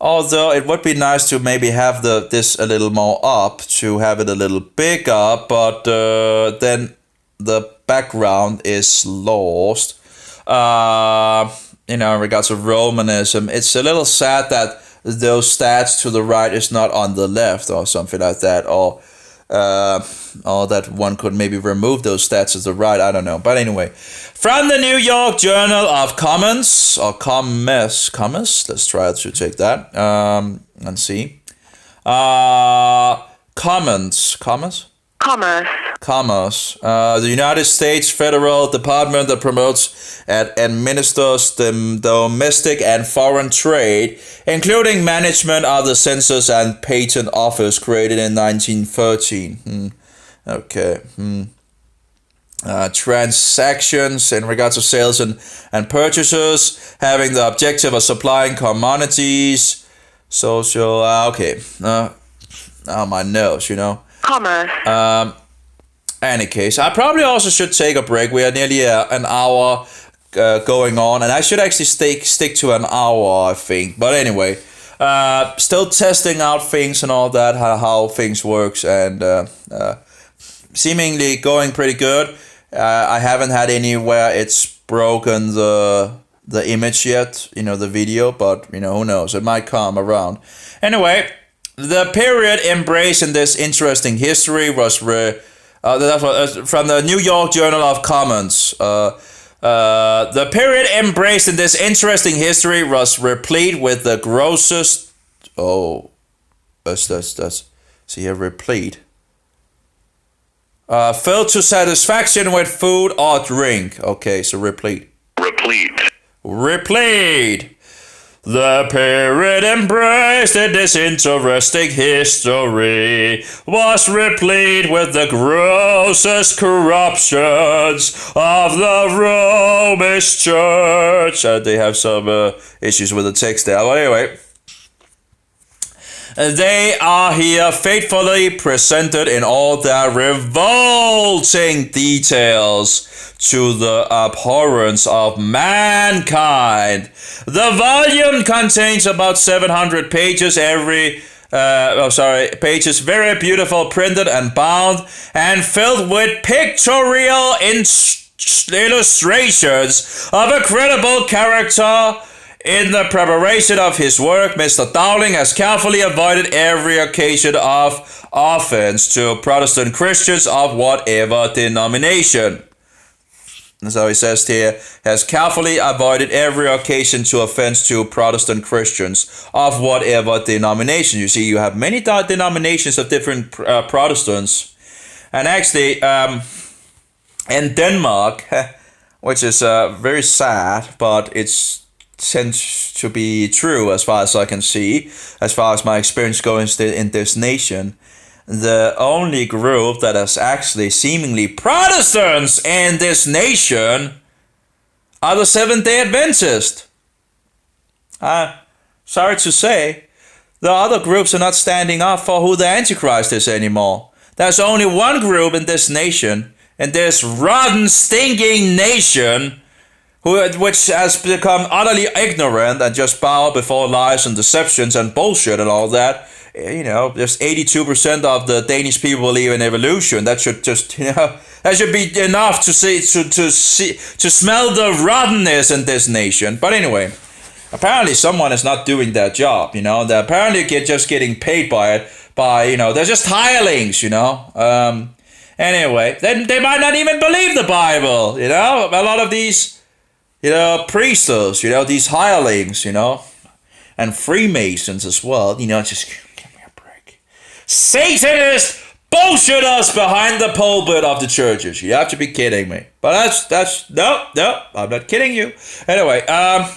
although it would be nice to maybe have this a little more up, to have it a little bigger, but then the background is lost. In regards to Romanism, it's a little sad that those stats to the right is not on the left or something like that, or that one could maybe remove those stats to the right, I don't know. But anyway, from the New York Journal of Commerce, let's try to take that and see. Commerce. The United States Federal Department that promotes and administers the domestic and foreign trade, including management of the Census and Patent Office, created in 1913. Transactions in regards to sales and purchases, having the objective of supplying commodities, social, my nose, Commerce. Any case, I probably also should take a break. We are nearly an hour going on, and I should actually stick to an hour, I think. But anyway, still testing out things and all that, how things works, and seemingly going pretty good. I haven't had anywhere it's broken the image yet, the video, but who knows, it might come around. Anyway, the period embraced in this interesting history was from the New York Journal of Commerce. The period embraced in this interesting history was replete with the grossest... Oh, that's... See here, replete. Filled to satisfaction with food or drink. Okay, so replete. Replete. The period embraced in this interesting history was replete with the grossest corruptions of the Roman Church. They have some issues with the text there. But anyway, they are here faithfully presented in all their revolting details to the abhorrence of mankind. The volume contains about 700 pages pages very beautiful, printed and bound, and filled with pictorial illustrations of a credible character. In the preparation of his work, Mr. Dowling has carefully avoided every occasion of offense to Protestant Christians of whatever denomination. And so he says here, has carefully avoided every occasion to offense to Protestant Christians of whatever denomination. You see, you have many denominations of different Protestants. And actually, in Denmark, which is very sad, but it's tends to be true as far as I can see, as far as my experience goes in this nation, the only group that is actually seemingly Protestants in this nation are the Seventh-day Adventists. Sorry to say, the other groups are not standing up for who the Antichrist is anymore. There's only one group in this nation, in this rotten, stinking nation, which has become utterly ignorant and just bow before lies and deceptions and bullshit and all that. You know, just 82% of the Danish people believe in evolution. That should just, that should be enough to smell the rottenness in this nation. But anyway, apparently someone is not doing their job. They're apparently just getting paid by they're just hirelings. Anyway, they might not even believe the Bible. A lot of these. Priesters, these hirelings, and Freemasons as well, just give me a break. Satanist bullshitters behind the pulpit of the churches. You have to be kidding me. But that's, no, I'm not kidding you. Anyway, I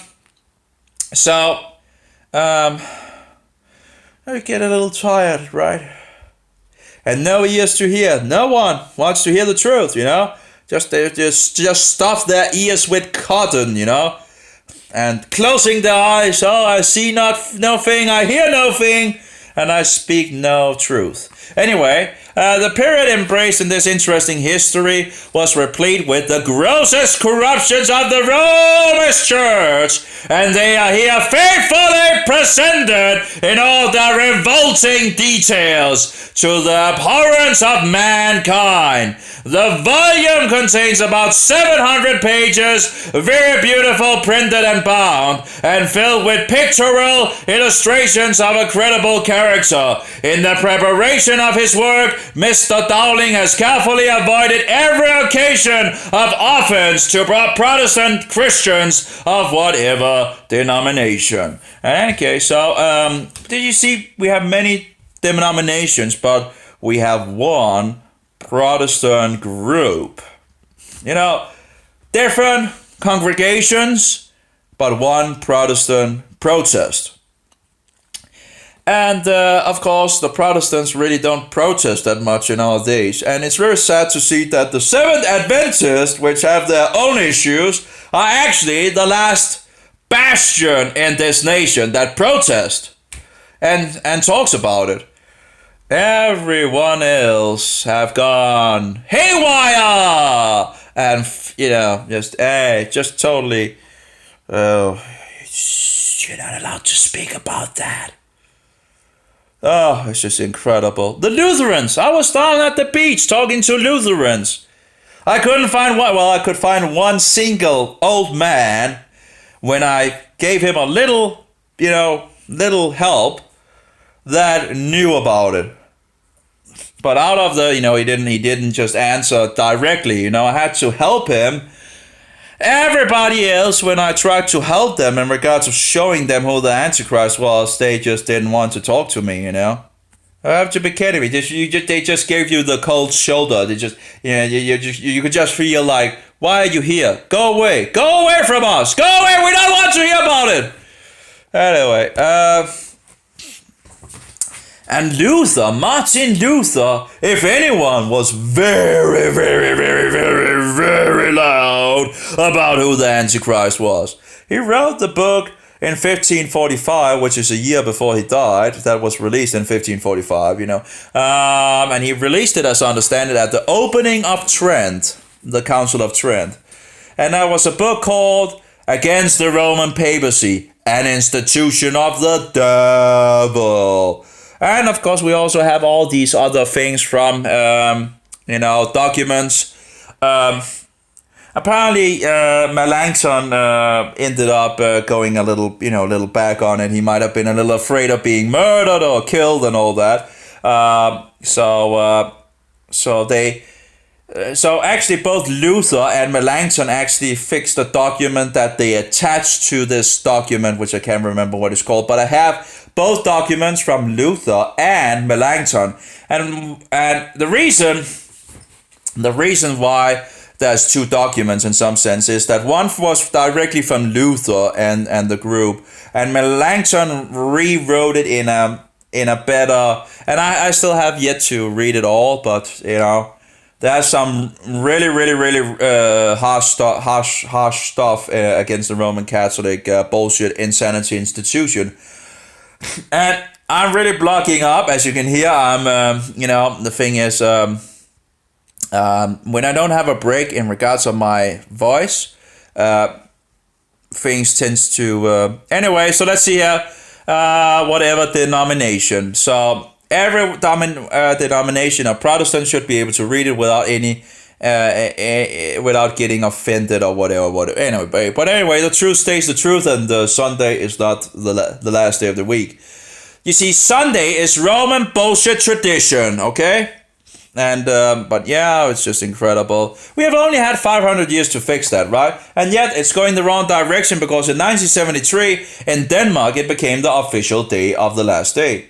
get a little tired, right? And no ears to hear. No one wants to hear the truth, Just stuff their ears with cotton, and closing their eyes. Oh, I see nothing, I hear nothing, and I speak no truth. Anyway, the period embraced in this interesting history was replete with the grossest corruptions of the Roman Church, and they are here faithfully presented in all their revolting details to the abhorrence of mankind. The volume contains about 700 pages, very beautiful, printed and bound, and filled with pictorial illustrations of a credible character. In the preparation of his work, Mr. Dowling has carefully avoided every occasion of offense to Protestant Christians of whatever denomination. Okay, so did you see we have many denominations, but we have one Protestant group. Different congregations, but one Protestant protest. And of course, the Protestants really don't protest that much in our days. And it's very sad to see that the Seventh Adventists, which have their own issues, are actually the last bastion in this nation that protest and talks about it. Everyone else have gone haywire and, just totally, you're not allowed to speak about that. Oh, it's just incredible. The Lutherans. I was down at the beach talking to Lutherans. I couldn't find one. Well, I could find one single old man when I gave him a little help that knew about it. But out of the, he didn't just answer directly. I had to help him. everybody else, when I tried to help them in regards of showing them who the Antichrist was, they just didn't want to talk to me, I have to be kidding me. They just gave you the cold shoulder. They just, you could just feel like, why are you here? Go away from us. Go away. We don't want to hear about it. Anyway, and Martin Luther, if anyone, was very, very, very, very, very loud about who the Antichrist was. He wrote the book in 1545, which is a year before he died. That was released in 1545, and he released it, as I understand it, at the opening of Trent, the Council of Trent. And that was a book called Against the Roman Papacy, an Institution of the Devil. And of course, we also have all these other things from, documents. Apparently, Melanchthon ended up going a little back on it. He might have been a little afraid of being murdered or killed and all that. So actually, both Luther and Melanchthon actually fixed a document that they attached to this document, which I can't remember what it's called. But I have both documents from Luther and Melanchthon, and the reason why there's two documents in some sense is that one was directly from Luther and the group, and Melanchthon rewrote it in a better, and I still have yet to read it all, but there's some really, really, really harsh stuff against the Roman Catholic bullshit insanity institution. And I'm really blocking up, as you can hear. I'm, the thing is, when I don't have a break in regards of my voice, things tends to, anyway, so let's see here, whatever denomination. So every denomination of Protestant should be able to read it without any, without getting offended or whatever. Anyway, but anyway, the truth stays the truth, and Sunday is not the last day of the week. You see, Sunday is Roman bullshit tradition, okay? And but yeah, it's just incredible. We have only had 500 years to fix that, right? And yet it's going the wrong direction, because in 1973 in Denmark it became the official day of the last day.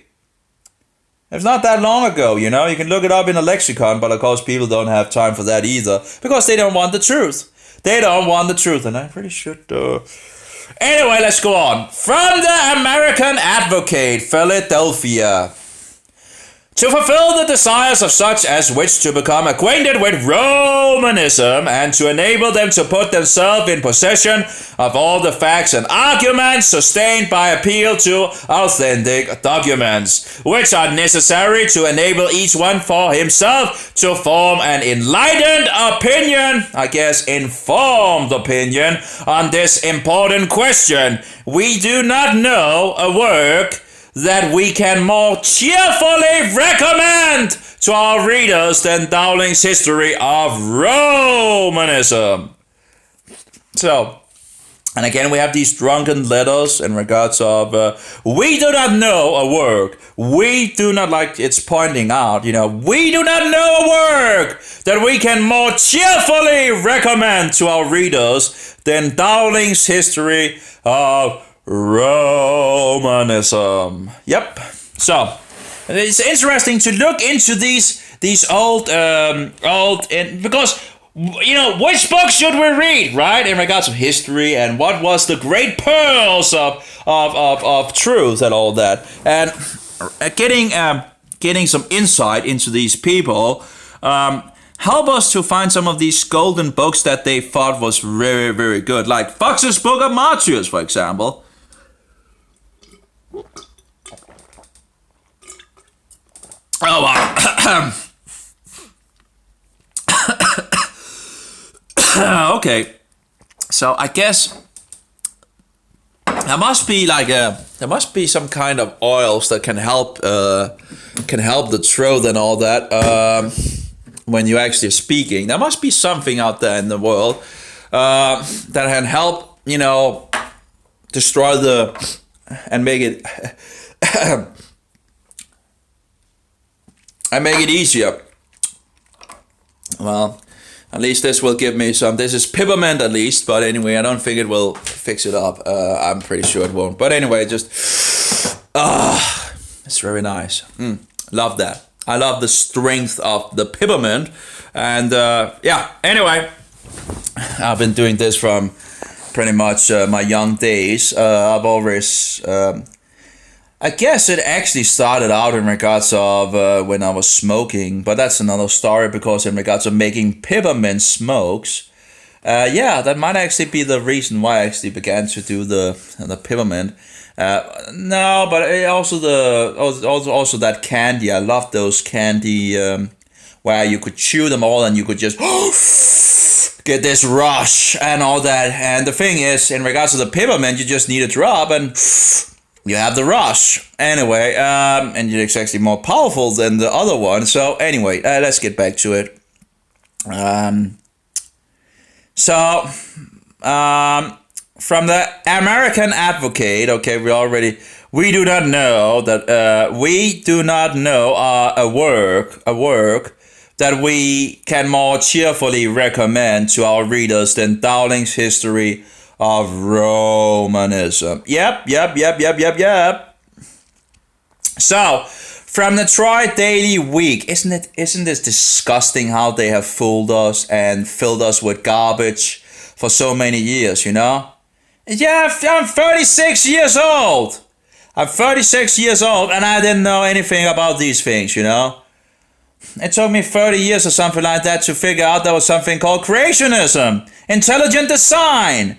It's not that long ago, you can look it up in a lexicon, but of course people don't have time for that either, because they don't want the truth. They don't want the truth, and I pretty should. Anyway, let's go on. From the American Advocate, Philadelphia. To fulfill the desires of such as wish to become acquainted with Romanism, and to enable them to put themselves in possession of all the facts and arguments sustained by appeal to authentic documents, which are necessary to enable each one for himself to form an enlightened opinion, informed opinion, on this important question. We do not know a work that we can more cheerfully recommend to our readers than Dowling's History of Romanism. So, and again, we have these drunken letters in regards of, we do not know a work. We do not, like it's pointing out, we do not know a work that we can more cheerfully recommend to our readers than Dowling's History of Romanism. Yep. So it's interesting to look into these old because which book should we read, right, in regards of history, and what was the great pearls of truth and all that, and getting some insight into these people help us to find some of these golden books that they thought was very, very good, like Fox's Book of Martyrs, for example. Oh, wow. Okay, so I guess there must be some kind of oils that can help the throat and all that when you're actually speaking. There must be something out there in the world that can help destroy and make it and make it easier. Well, At least this will give me some. This is peppermint at least, but anyway, I don't think it will fix it up. I'm pretty sure it won't. But anyway, just it's very nice. Love that. I love the strength of the peppermint, and Anyway, I've been doing this from pretty much my young days. I've always. I guess it actually started out in regards of when I was smoking, but that's another story because in regards of making peppermint smokes, that might actually be the reason why I actually began to do the peppermint. No, but also that candy. I love those candy where you could chew them all and you could just get this rush and all that. And the thing is, in regards to the peppermint, you just need a drop and you have the rush. Anyway, and it's actually more powerful than the other one. So anyway, let's get back to it. From the American Advocate, okay, we do not know a work that we can more cheerfully recommend to our readers than Dowling's History of Romanism. Yep. So, from the Troy Daily Week, isn't this disgusting how they have fooled us and filled us with garbage for so many years, you know? Yeah, I'm 36 years old. I'm 36 years old and I didn't know anything about these things, you know? It took me 30 years or something like that to figure out there was something called creationism, intelligent design.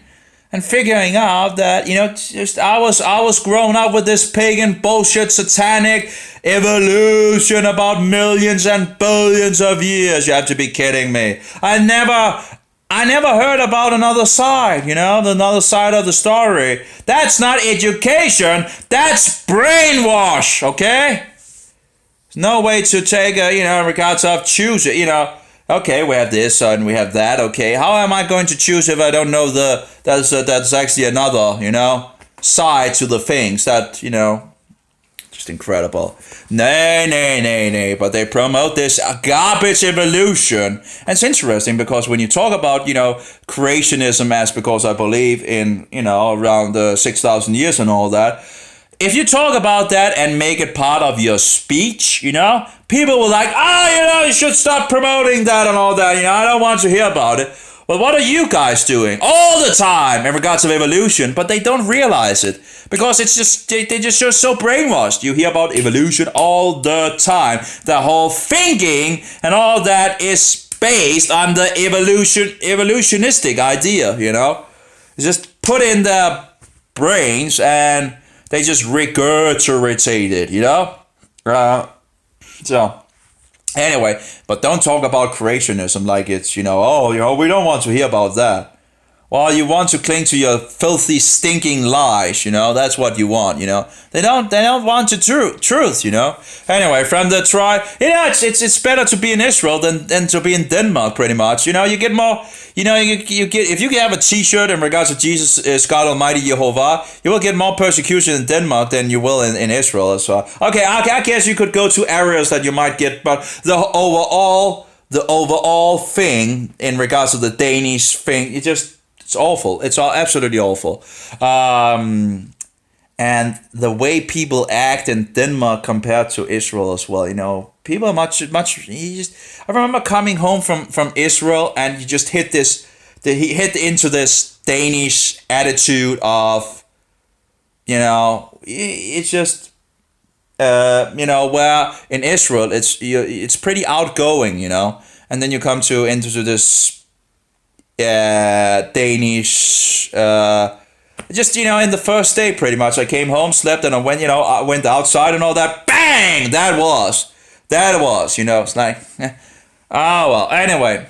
And figuring out that, you know, just I was growing up with this pagan bullshit, satanic evolution about millions and billions of years. You have to be kidding me. I never heard about another side, you know, another side of the story. That's not education. That's brainwash, okay? There's no way to take in regards of choose it, you know. Okay, we have this and we have that. Okay, how am I going to choose if I don't know that's actually another, you know, side to the things that, you know, just incredible. Nay. But they promote this garbage evolution. And it's interesting because when you talk about, you know, creationism as because I believe in, you know, around 6,000 years and all that. If you talk about that and make it part of your speech, you know, people will like, you should stop promoting that and all that. You know, I don't want to hear about it. Well, what are you guys doing all the time in regards of evolution? But they don't realize it because it's just they just so brainwashed. You hear about evolution all the time. The whole thinking and all that is based on the evolutionistic idea. You know, it's just put in their brains and they just regurgitate it, you know? So, anyway, but don't talk about creationism like it's, we don't want to hear about that. Well, you want to cling to your filthy, stinking lies, you know? That's what you want, you know? They don't want the truth, you know? Anyway, from the tribe, it's better to be in Israel than to be in Denmark, pretty much. You know, you get more, you get, if you have a t-shirt in regards to Jesus is God Almighty Jehovah, you will get more persecution in Denmark than you will in Israel as well. Okay, I guess you could go to areas that you might get, but the overall thing in regards to the Danish thing, it's awful. It's all absolutely awful. And the way people act in Denmark compared to Israel as well, you know, people are much. I remember coming home from Israel, and you just hit into this Danish attitude of, you know, it's just, where in Israel it's pretty outgoing, you know, and then you come into this Danish, just, you know, in the first day pretty much I came home, slept, and I went outside and all that, bang, that was, you know, it's like, oh well, anyway,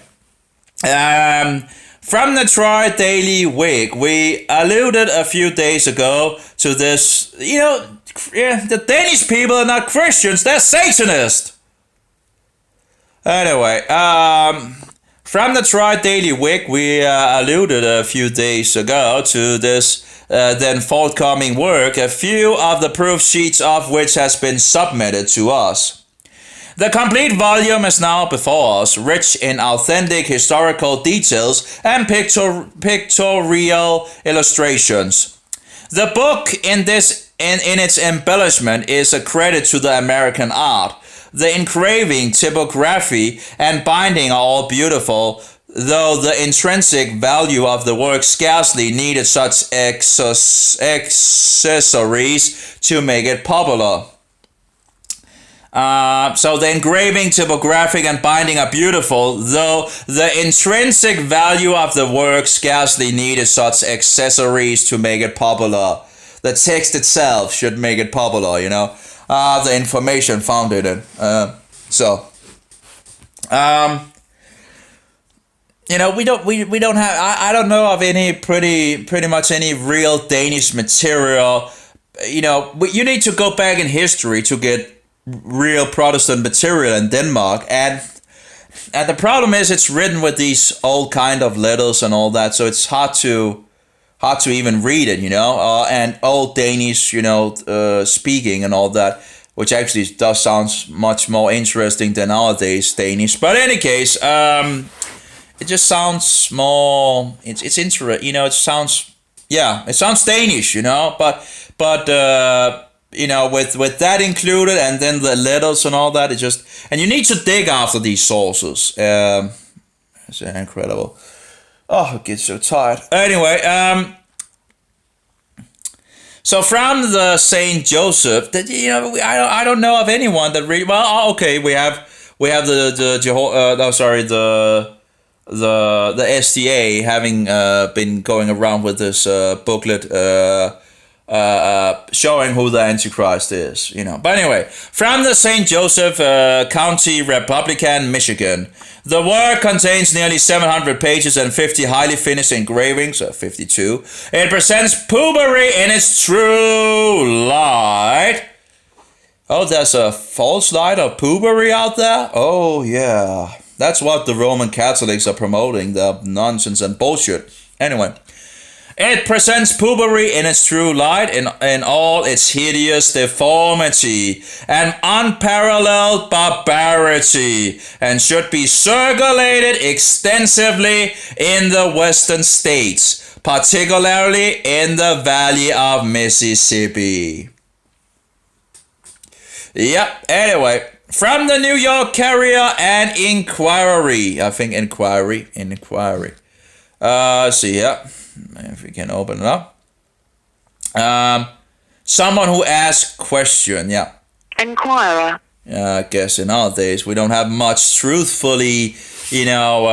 from the Troy Daily Week, we alluded a few days ago to this, you know, the Danish people are not Christians, they're Satanists. Anyway, from the Troy Daily Week, we alluded a few days ago to this then forthcoming work, a few of the proof sheets of which has been submitted to us. The complete volume is now before us, rich in authentic historical details and pictorial illustrations. The book in its embellishment is a credit to the American art. The engraving, typography, and binding are all beautiful, though the intrinsic value of the work scarcely needed such accessories to make it popular. So the engraving, typographic, and binding are beautiful, though the intrinsic value of the work scarcely needed such accessories to make it popular. The text itself should make it popular, you know. The information found in it. You know, we don't have. I don't know of any pretty much any real Danish material. You know, you need to go back in history to get real Protestant material in Denmark, and the problem is it's written with these old kind of letters and all that, so it's hard to even read it, you know, and old Danish, you know, speaking and all that, which actually does sound much more interesting than nowadays Danish. But in any case, it just sounds more. It's interesting, you know. It sounds Danish, you know, but you know, with that included, and then the letters and all that, and you need to dig after these sources. It's incredible. Oh, I get so tired. Anyway, so from the Saint Joseph, that, you know, I don't know of anyone that really. Well, okay, we have the SDA having been going around with this booklet. Showing who the Antichrist is, you know. But anyway, from the St. Joseph County Republican, Michigan. The work contains nearly 700 pages and 50 highly finished engravings, 52. It presents poobery in its true light. Oh, there's a false light of poobery out there? Oh, yeah. That's what the Roman Catholics are promoting, the nonsense and bullshit. Anyway. It presents poobery in its true light, in all its hideous deformity and unparalleled barbarity, and should be circulated extensively in the western states, particularly in the Valley of Mississippi. Yep, anyway, from the New York Carrier and Inquiry. I think Inquiry. See here. If we can open it up. Someone who asks question, yeah. Inquirer. I guess in our days we don't have much truthfully, you know,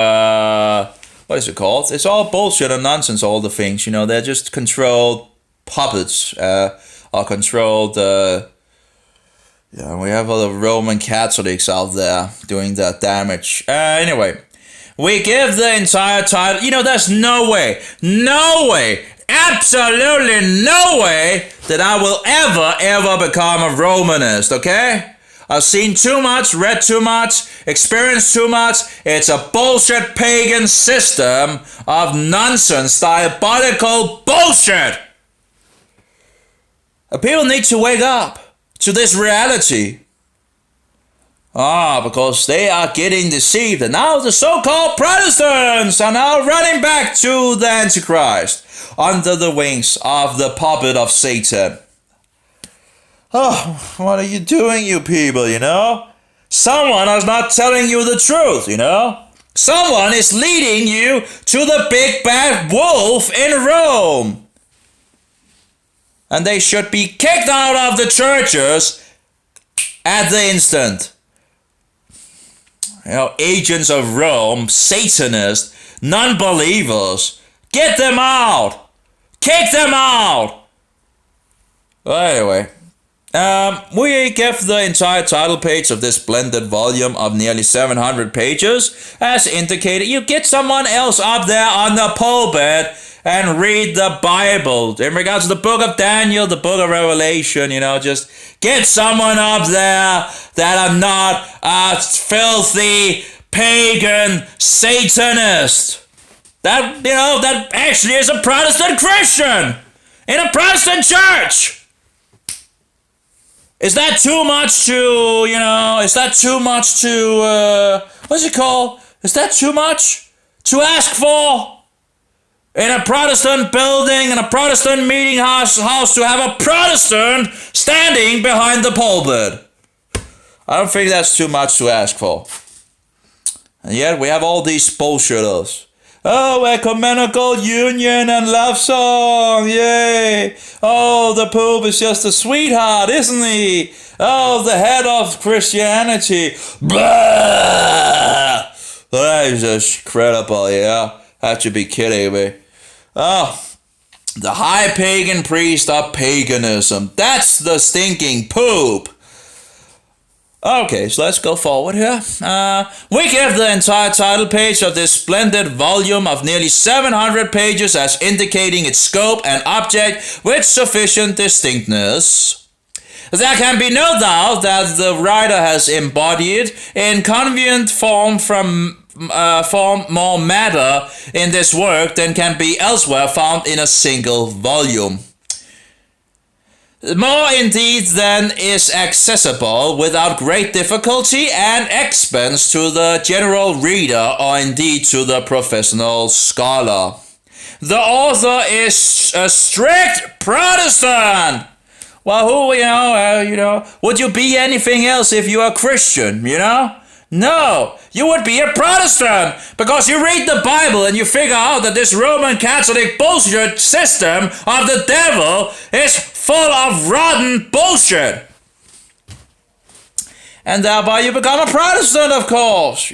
what is it called? It's all bullshit and nonsense, all the things, you know, they're just controlled puppets, or controlled, yeah, we have all the Roman Catholics out there doing that damage. Anyway. We give the entire title. You know, there's no way, absolutely no way that I will ever become a Romanist, okay? I've seen too much, read too much, experienced too much. It's a bullshit pagan system of nonsense, diabolical bullshit. People need to wake up to this reality. Because they are getting deceived, and now the so-called Protestants are now running back to the Antichrist under the wings of the puppet of Satan. Oh, what are you doing, you people, you know? Someone is not telling you the truth, you know? Someone is leading you to the big bad wolf in Rome. And they should be kicked out of the churches at the instant. You know, agents of Rome, Satanists, non-believers, get them out! Kick them out! Well, anyway, we give the entire title page of this blended volume of nearly 700 pages. As indicated, you get someone else up there on the pulpit and read the Bible. In regards to the book of Daniel, the book of Revelation, you know, just get someone up there that are not a filthy pagan Satanist. That, you know, that actually is a Protestant Christian in a Protestant church. Is that too much to, is that too much to, what's it called? Is that too much to ask for? In a Protestant building, in a Protestant meeting house to have a Protestant standing behind the pulpit. I don't think that's too much to ask for. And yet we have all these bullshitters. Oh, ecumenical union and love song, yay! Oh, the Pope is just a sweetheart, isn't he? Oh, the head of Christianity. Blah! That is just incredible, yeah. Have to be kidding me. Oh, the high pagan priest of paganism. That's the stinking Pope. Okay, so let's go forward here. We give the entire title page of this splendid volume of nearly 700 pages as indicating its scope and object with sufficient distinctness. There can be no doubt that the writer has embodied in convenient form more matter in this work than can be elsewhere found in a single volume. More indeed than is accessible without great difficulty and expense to the general reader or indeed to the professional scholar. The author is a strict Protestant. Well, would you be anything else if you are Christian, No, you would be a Protestant because you read the Bible and you figure out that this Roman Catholic bullshit system of the devil is full of rotten bullshit. And thereby you become a Protestant, of course,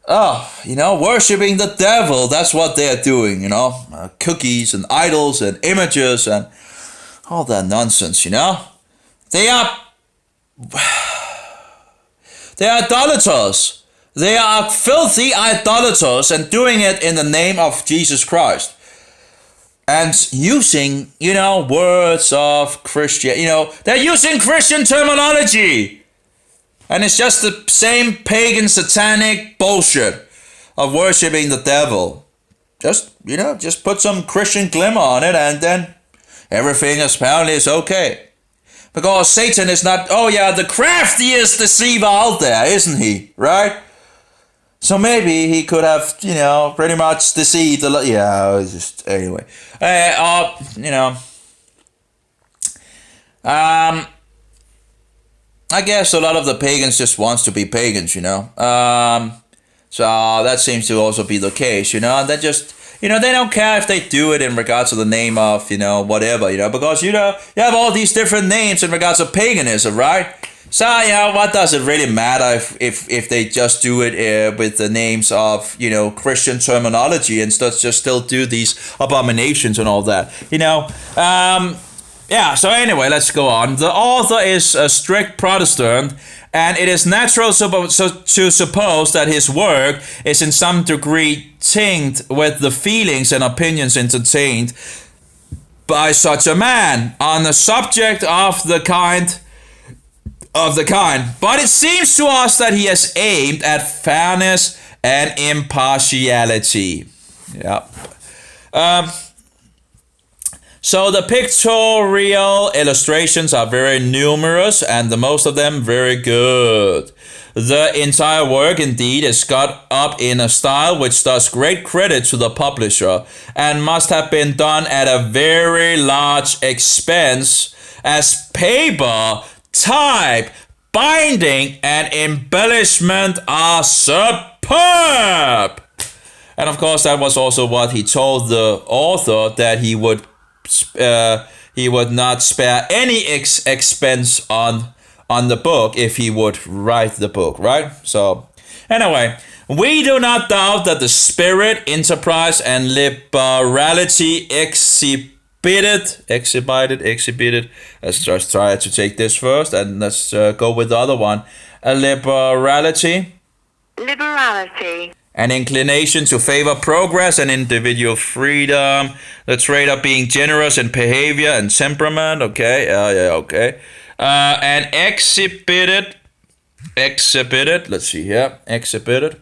worshipping the devil, that's what they're doing, cookies and idols and images and all that nonsense, They are idolaters. They are filthy idolaters and doing it in the name of Jesus Christ. And using, words of Christian, they're using Christian terminology. And it's just the same pagan satanic bullshit of worshiping the devil. Just put some Christian glimmer on it and then everything apparently is okay. Because Satan is not, the craftiest deceiver out there, isn't he? Right? So maybe he could have, pretty much deceived a lot. Yeah, just, anyway. I guess a lot of the pagans just wants to be pagans, So that seems to also be the case, and they just, they don't care if they do it in regards to the name of, whatever, because, you have all these different names in regards to paganism, right? So, what does it really matter if they just do it with the names of, Christian terminology and just still do these abominations and all that, so anyway, let's go on. The author is a strict Protestant, and it is natural to suppose that his work is in some degree tinged with the feelings and opinions entertained by such a man on a subject of the kind. But it seems to us that he has aimed at fairness and impartiality. Yeah. So the pictorial illustrations are very numerous and the most of them very good. The entire work indeed is got up in a style which does great credit to the publisher and must have been done at a very large expense, as paper, type, binding, and embellishment are superb. And of course that was also what he told the author, that he would not spare any expense on the book if he would write the book, right? So anyway, we do not doubt that the spirit, enterprise, and liberality exhibited. Let's just try to take this first, and let's go with the other one. Liberality. An inclination to favor progress and individual freedom. The trait of being generous in behavior and temperament. Okay, okay. And exhibited. Let's see here. Exhibit.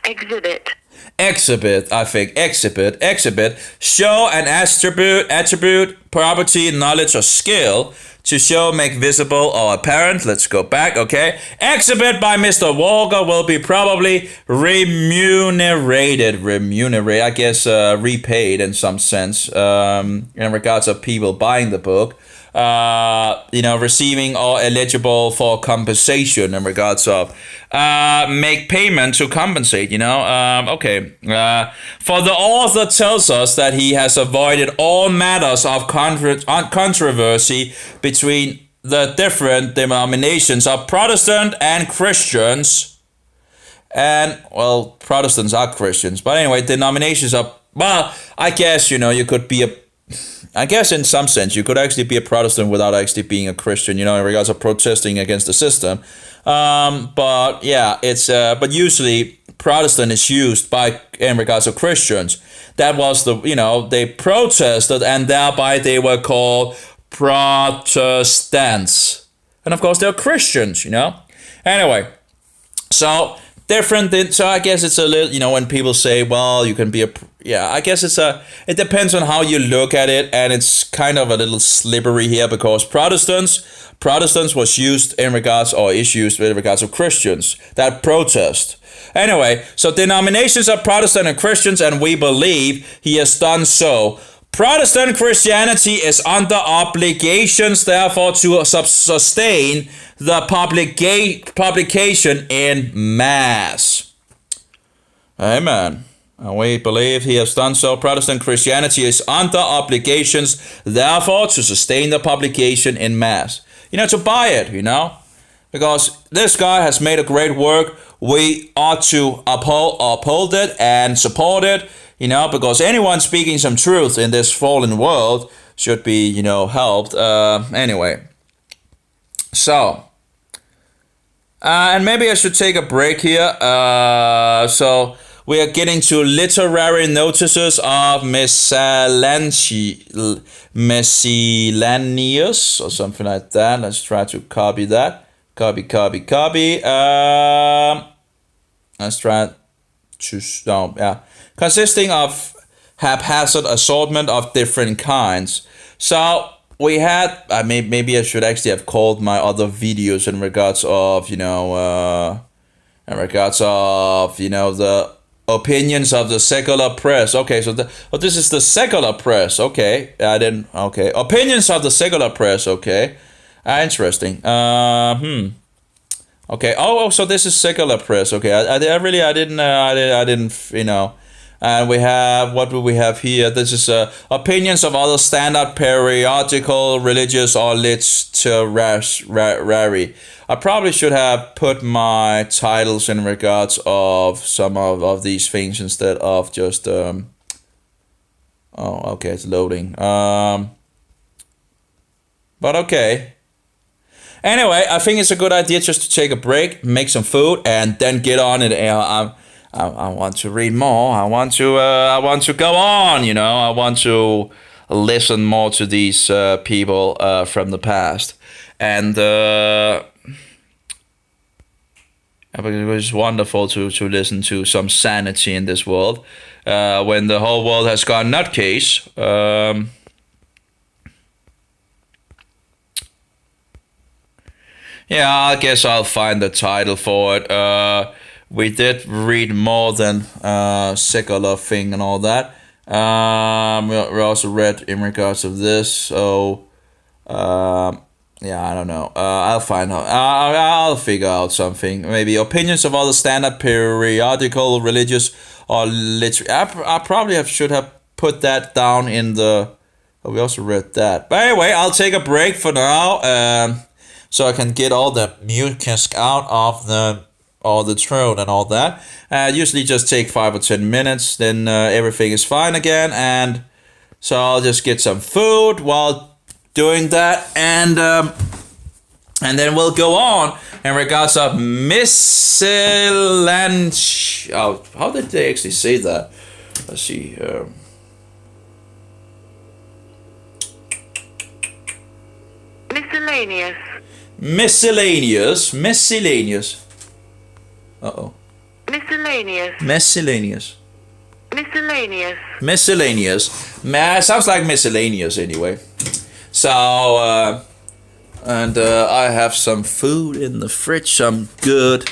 Exhibit. Exhibit, I think. Exhibit. Show an attribute, property, knowledge, or skill. To show, make visible, or apparent. Let's go back, okay? Exhibit by Mr. Walker will be probably remunerated, I guess, repaid in some sense, in regards of people buying the book. Receiving or eligible for compensation in regards of make payment to compensate, okay. For the author tells us that he has avoided all matters of controversy between the different denominations of Protestant and Christians. And, well, Protestants are Christians. But anyway, denominations are, well, I guess, you could be I guess in some sense you could actually be a Protestant without actually being a Christian, in regards of protesting against the system. But yeah, it's but usually Protestant is used in regards of Christians. That was they protested and thereby they were called Protestants. And of course they're Christians, Anyway, so different. So I guess it's a little, when people say, well, you can be I guess it depends on how you look at it, and it's kind of a little slippery here because Protestants was used in regards, or is used with regards to Christians that protest. Anyway, so denominations are Protestant and Christians, and we believe he has done so. Protestant Christianity is under obligations, therefore, to sustain the publication in mass. Amen. And we believe he has done so. Protestant Christianity is under obligations, therefore, to sustain the publication in mass. To buy it, because this guy has made a great work. We ought to uphold it and support it, because anyone speaking some truth in this fallen world should be, helped. Anyway. So, and maybe I should take a break here. So we are getting to literary notices of miscellaneous or something like that. Let's try to copy that. Copy. Let's try to consisting of haphazard assortment of different kinds. So we had, maybe I should actually have called my other videos in regards of, the opinions of the secular press. Okay, so this is the secular press. Okay, okay. Opinions of the secular press. Okay, interesting. Okay. Oh, so this is secular press. Okay, I didn't. And we have, what do we have here? This is opinions of other standard periodical, religious, or literary. I probably should have put my titles in regards of some of these things instead of just... Oh, okay, it's loading. But okay. Anyway, I think it's a good idea just to take a break, make some food, and then get on it. I want to read more. I want to go on. I want to listen more to these people from the past, and it was wonderful to listen to some sanity in this world when the whole world has gone nutcase. Yeah, I guess I'll find the title for it. We did read more than secular thing and all that. We also read in regards of this. So, I don't know. I'll find out. I'll figure out something. Maybe opinions of other standard periodical, religious, or literary. I probably should have put that down in the... Oh, we also read that. But anyway, I'll take a break for now. So I can get all the mucus out of the throat and all that. Usually just take 5 or 10 minutes, then everything is fine again. And so I'll just get some food while doing that, and then we'll go on in regards of miscellaneous. Oh, how did they actually say that? Let's see. Miscellaneous. Miscellaneous. Miscellaneous. Miscellaneous. Miscellaneous. Miscellaneous. Sounds like miscellaneous anyway. So, I have some food in the fridge, some good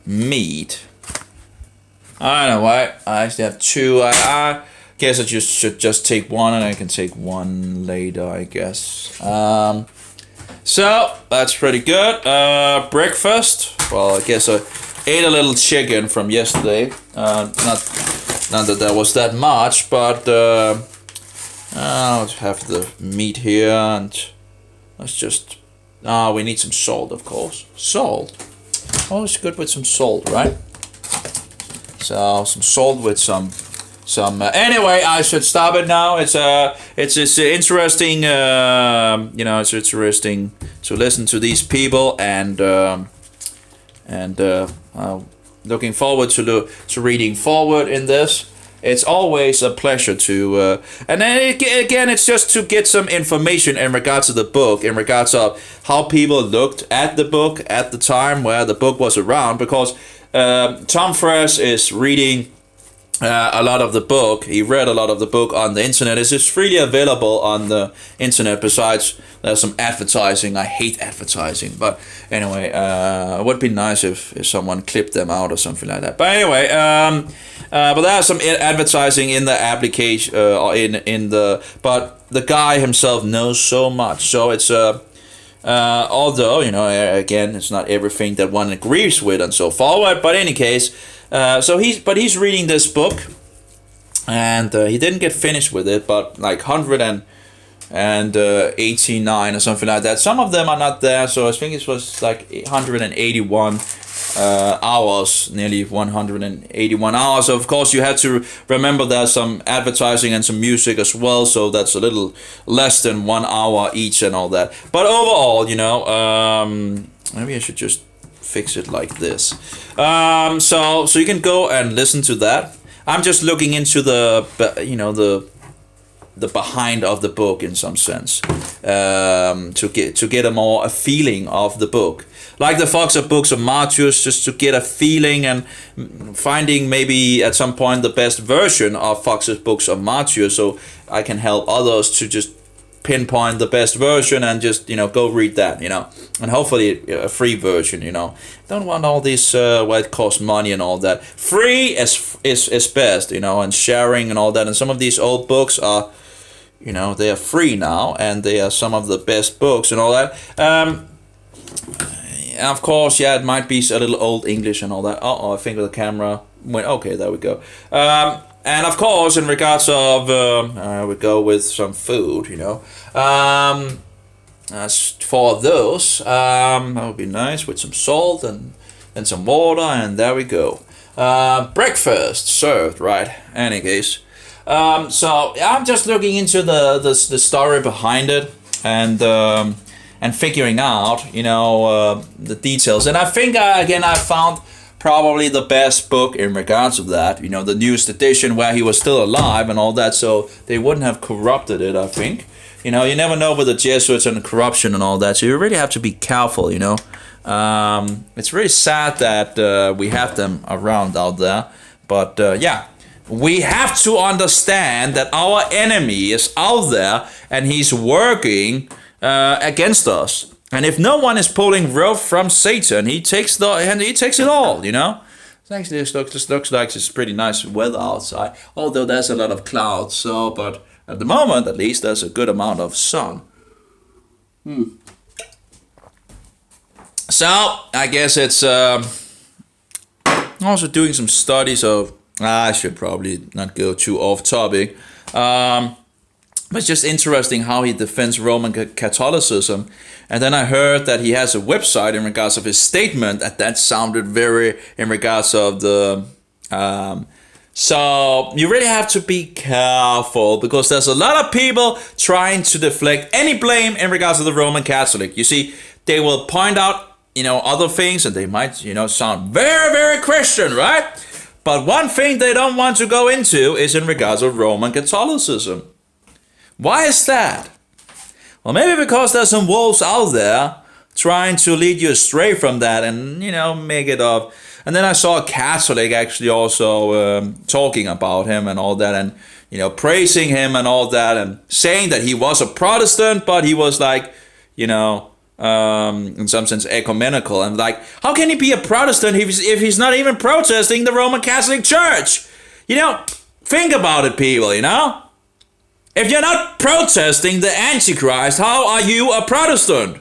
meat. I don't know why. I actually have two. I guess I should just take one, and I can take one later, I guess. So that's pretty good. Breakfast. Well, I guess I ate a little chicken from yesterday. Not that was that much, but I'll have the meat here, and let's just. We need some salt, of course. Salt. Always good with some salt, right? So some salt with some. Anyway, I should stop it now. It's interesting. It's interesting to listen to these people, and looking forward to reading forward in this. It's always a pleasure to, and then again, it's just to get some information in regards to the book, in regards of how people looked at the book at the time where the book was around, because Tom Fresh is reading a lot of the book. He read a lot of the book on the internet. It's just freely available on the internet. Besides, there's some advertising. I hate advertising, but anyway, it would be nice if someone clipped them out or something like that. But anyway, but there's some advertising in the application, or in the. But the guy himself knows so much, so it's although again, it's not everything that one agrees with and so forward. But in any case. He's reading this book, and he didn't get finished with it, but like 189 or something like that. Some of them are not there, so I think it was like 181 hours, nearly 181 hours. So of course, you have to remember there's some advertising and some music as well, so that's a little less than 1 hour each and all that. But overall, maybe I should just fix it like this. So you can go and listen to that. I'm just looking into the behind of the book in some sense, to get a feeling of the book, like the Fox of Books of Martyrs, just to get a feeling and finding maybe at some point the best version of Fox's Books of Martyrs, so I can help others to just pinpoint the best version and just go read that, and hopefully a free version. Don't want all this where it costs money and all that. Free is best, and sharing and all that. And some of these old books are, they are free now, and they are some of the best books and all that. And of course, it might be a little old English and all that. I think the camera went. Okay, there we go. And of course, in regards of, we go with some food, as for those, that would be nice with some salt and some water, and there we go. Breakfast served, right? Any case. So I'm just looking into the story behind it, and figuring out, the details. And I think, again, I found probably the best book in regards of that, the newest edition where he was still alive and all that, so they wouldn't have corrupted it, I think. You never know with the Jesuits and the corruption and all that, so you really have to be careful, It's really sad that we have them around out there, but we have to understand that our enemy is out there and he's working against us. And if no one is pulling rope from Satan, he takes it all, Actually, this looks like it's pretty nice weather outside, although there's a lot of clouds. But at the moment, at least, there's a good amount of sun. So I guess it's also doing some studies of. I should probably not go too off topic. But it's just interesting how he defends Roman Catholicism. And then I heard that he has a website in regards of his statement, that sounded very in regards of the... So you really have to be careful, because there's a lot of people trying to deflect any blame in regards to the Roman Catholic. You see, they will point out, other things, and they might, sound very, very Christian, right? But one thing they don't want to go into is in regards of Roman Catholicism. Why is that? Well, maybe because there's some wolves out there trying to lead you astray from that and, make it up. And then I saw a Catholic actually also talking about him and all that, and, praising him and all that, and saying that he was a Protestant, but he was like, in some sense ecumenical. And like, how can he be a Protestant if he's not even protesting the Roman Catholic Church? Think about it, people, If you're not protesting the Antichrist, how are you a Protestant?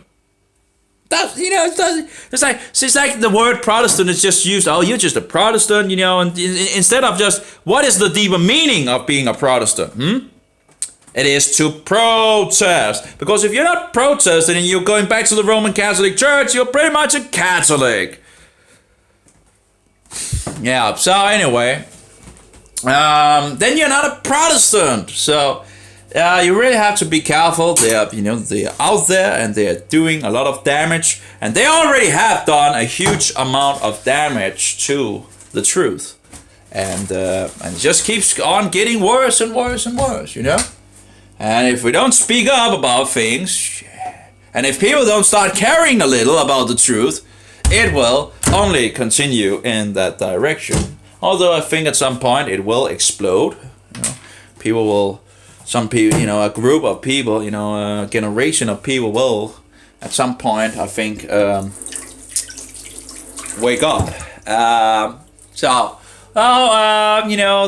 It's like the word Protestant is just used, oh, you're just a Protestant, and instead of just, what is the deeper meaning of being a Protestant? It is to protest. Because if you're not protesting and you're going back to the Roman Catholic Church, you're pretty much a Catholic. Yeah, so anyway, then you're not a Protestant. So you really have to be careful. They're out there and they're doing a lot of damage, and they already have done a huge amount of damage to the truth, and it just keeps on getting worse and worse and worse, And if we don't speak up about things, and if people don't start caring a little about the truth, it will only continue in that direction. Although I think at some point it will explode. Some people, a group of people, a generation of people will, at some point, I think, wake up.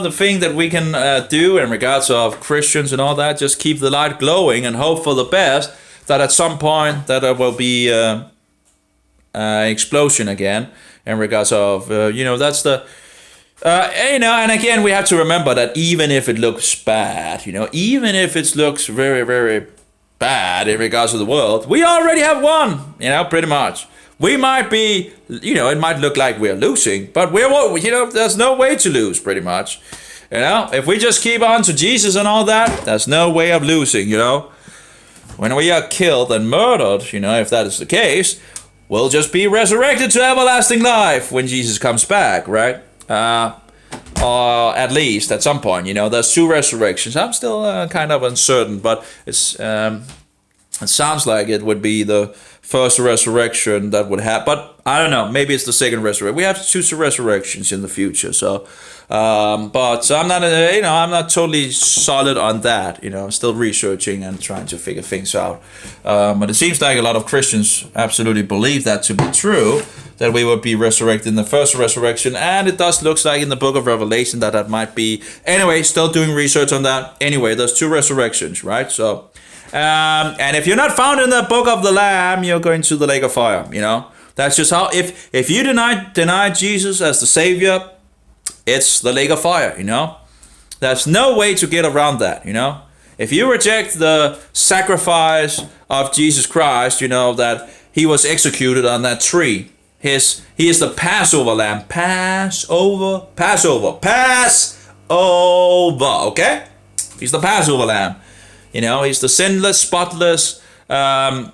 The thing that we can do in regards of Christians and all that, just keep the light glowing and hope for the best, that at some point that there will be an explosion again in regards of, that's the... and again, we have to remember that even if it looks bad, even if it looks very, very bad in regards to the world, we already have won, pretty much. We might be, it might look like we're losing, but there's no way to lose, pretty much. If we just keep on to Jesus and all that, there's no way of losing, When we are killed and murdered, if that is the case, we'll just be resurrected to everlasting life when Jesus comes back, right? Or at least at some point, there's 2 resurrections. I'm still kind of uncertain, but it sounds like it would be the first resurrection that would happen. But I don't know. Maybe it's the second resurrection. We have 2 resurrections in the future. So, but I'm not, I'm not totally solid on that. I'm still researching and trying to figure things out. But it seems like a lot of Christians absolutely believe that to be true, that we would be resurrected in the first resurrection, and it does look like in the book of Revelation that might be. Anyway, still doing research on that. Anyway, there's 2 resurrections, right? So, and if you're not found in the book of the Lamb, you're going to the lake of fire. That's just how. If you deny Jesus as the Savior, it's the lake of fire. There's no way to get around that. If you reject the sacrifice of Jesus Christ, that He was executed on that tree. He is the Passover lamb. Passover. Okay? He's the Passover lamb. He's the sinless, spotless, how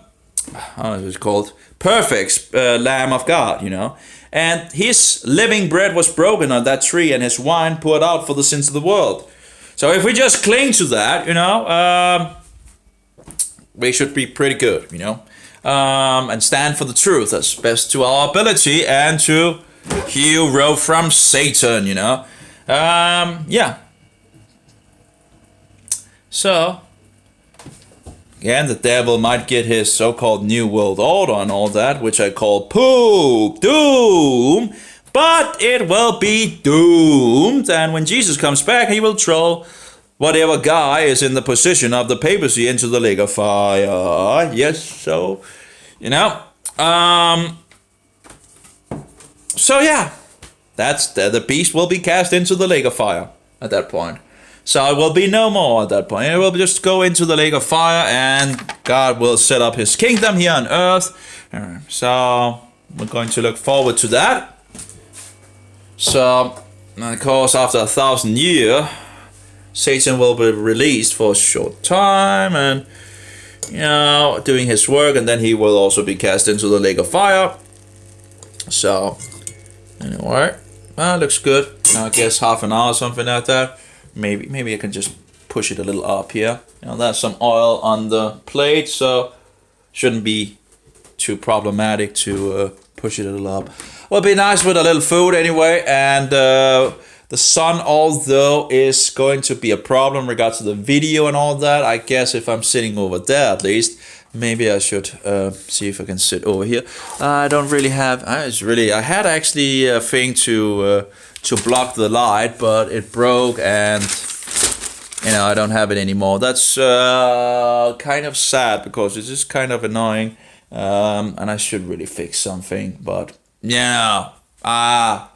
is it called? Perfect Lamb of God, And his living bread was broken on that tree, and his wine poured out for the sins of the world. So if we just cling to that, we should be pretty good, and stand for the truth as best to our ability and to hero from Satan, yeah. So, again, the devil might get his so-called New World Order and all that, which I call doom, but it will be doomed, and when Jesus comes back, he will throw whatever guy is in the position of the papacy into the lake of fire. Yes, so, so yeah, that's the beast will be cast into the lake of fire at that point. So it will be no more at that point. It will just go into the lake of fire, and God will set up his kingdom here on earth. So we're going to look forward to that. So, of course, after 1,000 years, Satan will be released for a short time and, doing his work, and then he will also be cast into the lake of fire. So, anyway, well, looks good. I guess half an hour or something like that. Maybe I can just push it a little up here. There's some oil on the plate, so shouldn't be too problematic to push it a little up. Well, it'd be nice with a little food anyway, and the sun, although, is going to be a problem in regards to the video and all that. I guess if I'm sitting over there at least, maybe I should see if I can sit over here. I don't really have. I had actually a thing to block the light, but it broke, and I don't have it anymore. That's kind of sad because it's just kind of annoying, and I should really fix something. But yeah. I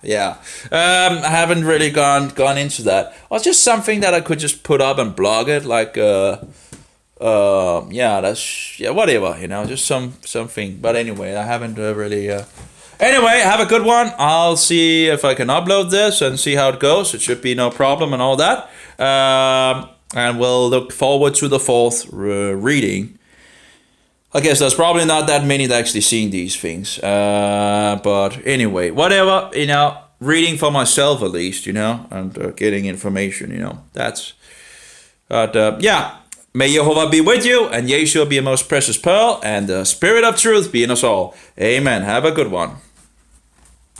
haven't really gone into that. Or just something that I could just put up and blog it, like whatever, just something. But anyway, I haven't really. Anyway, have a good one. I'll see if I can upload this and see how it goes. It should be no problem and all that. And we'll look forward to the fourth reading. I guess there's probably not that many that actually seen these things. But anyway, whatever, reading for myself at least, and getting information, that's... But may Jehovah be with you, and Yeshua be a most precious pearl, and the spirit of truth be in us all. Amen. Have a good one.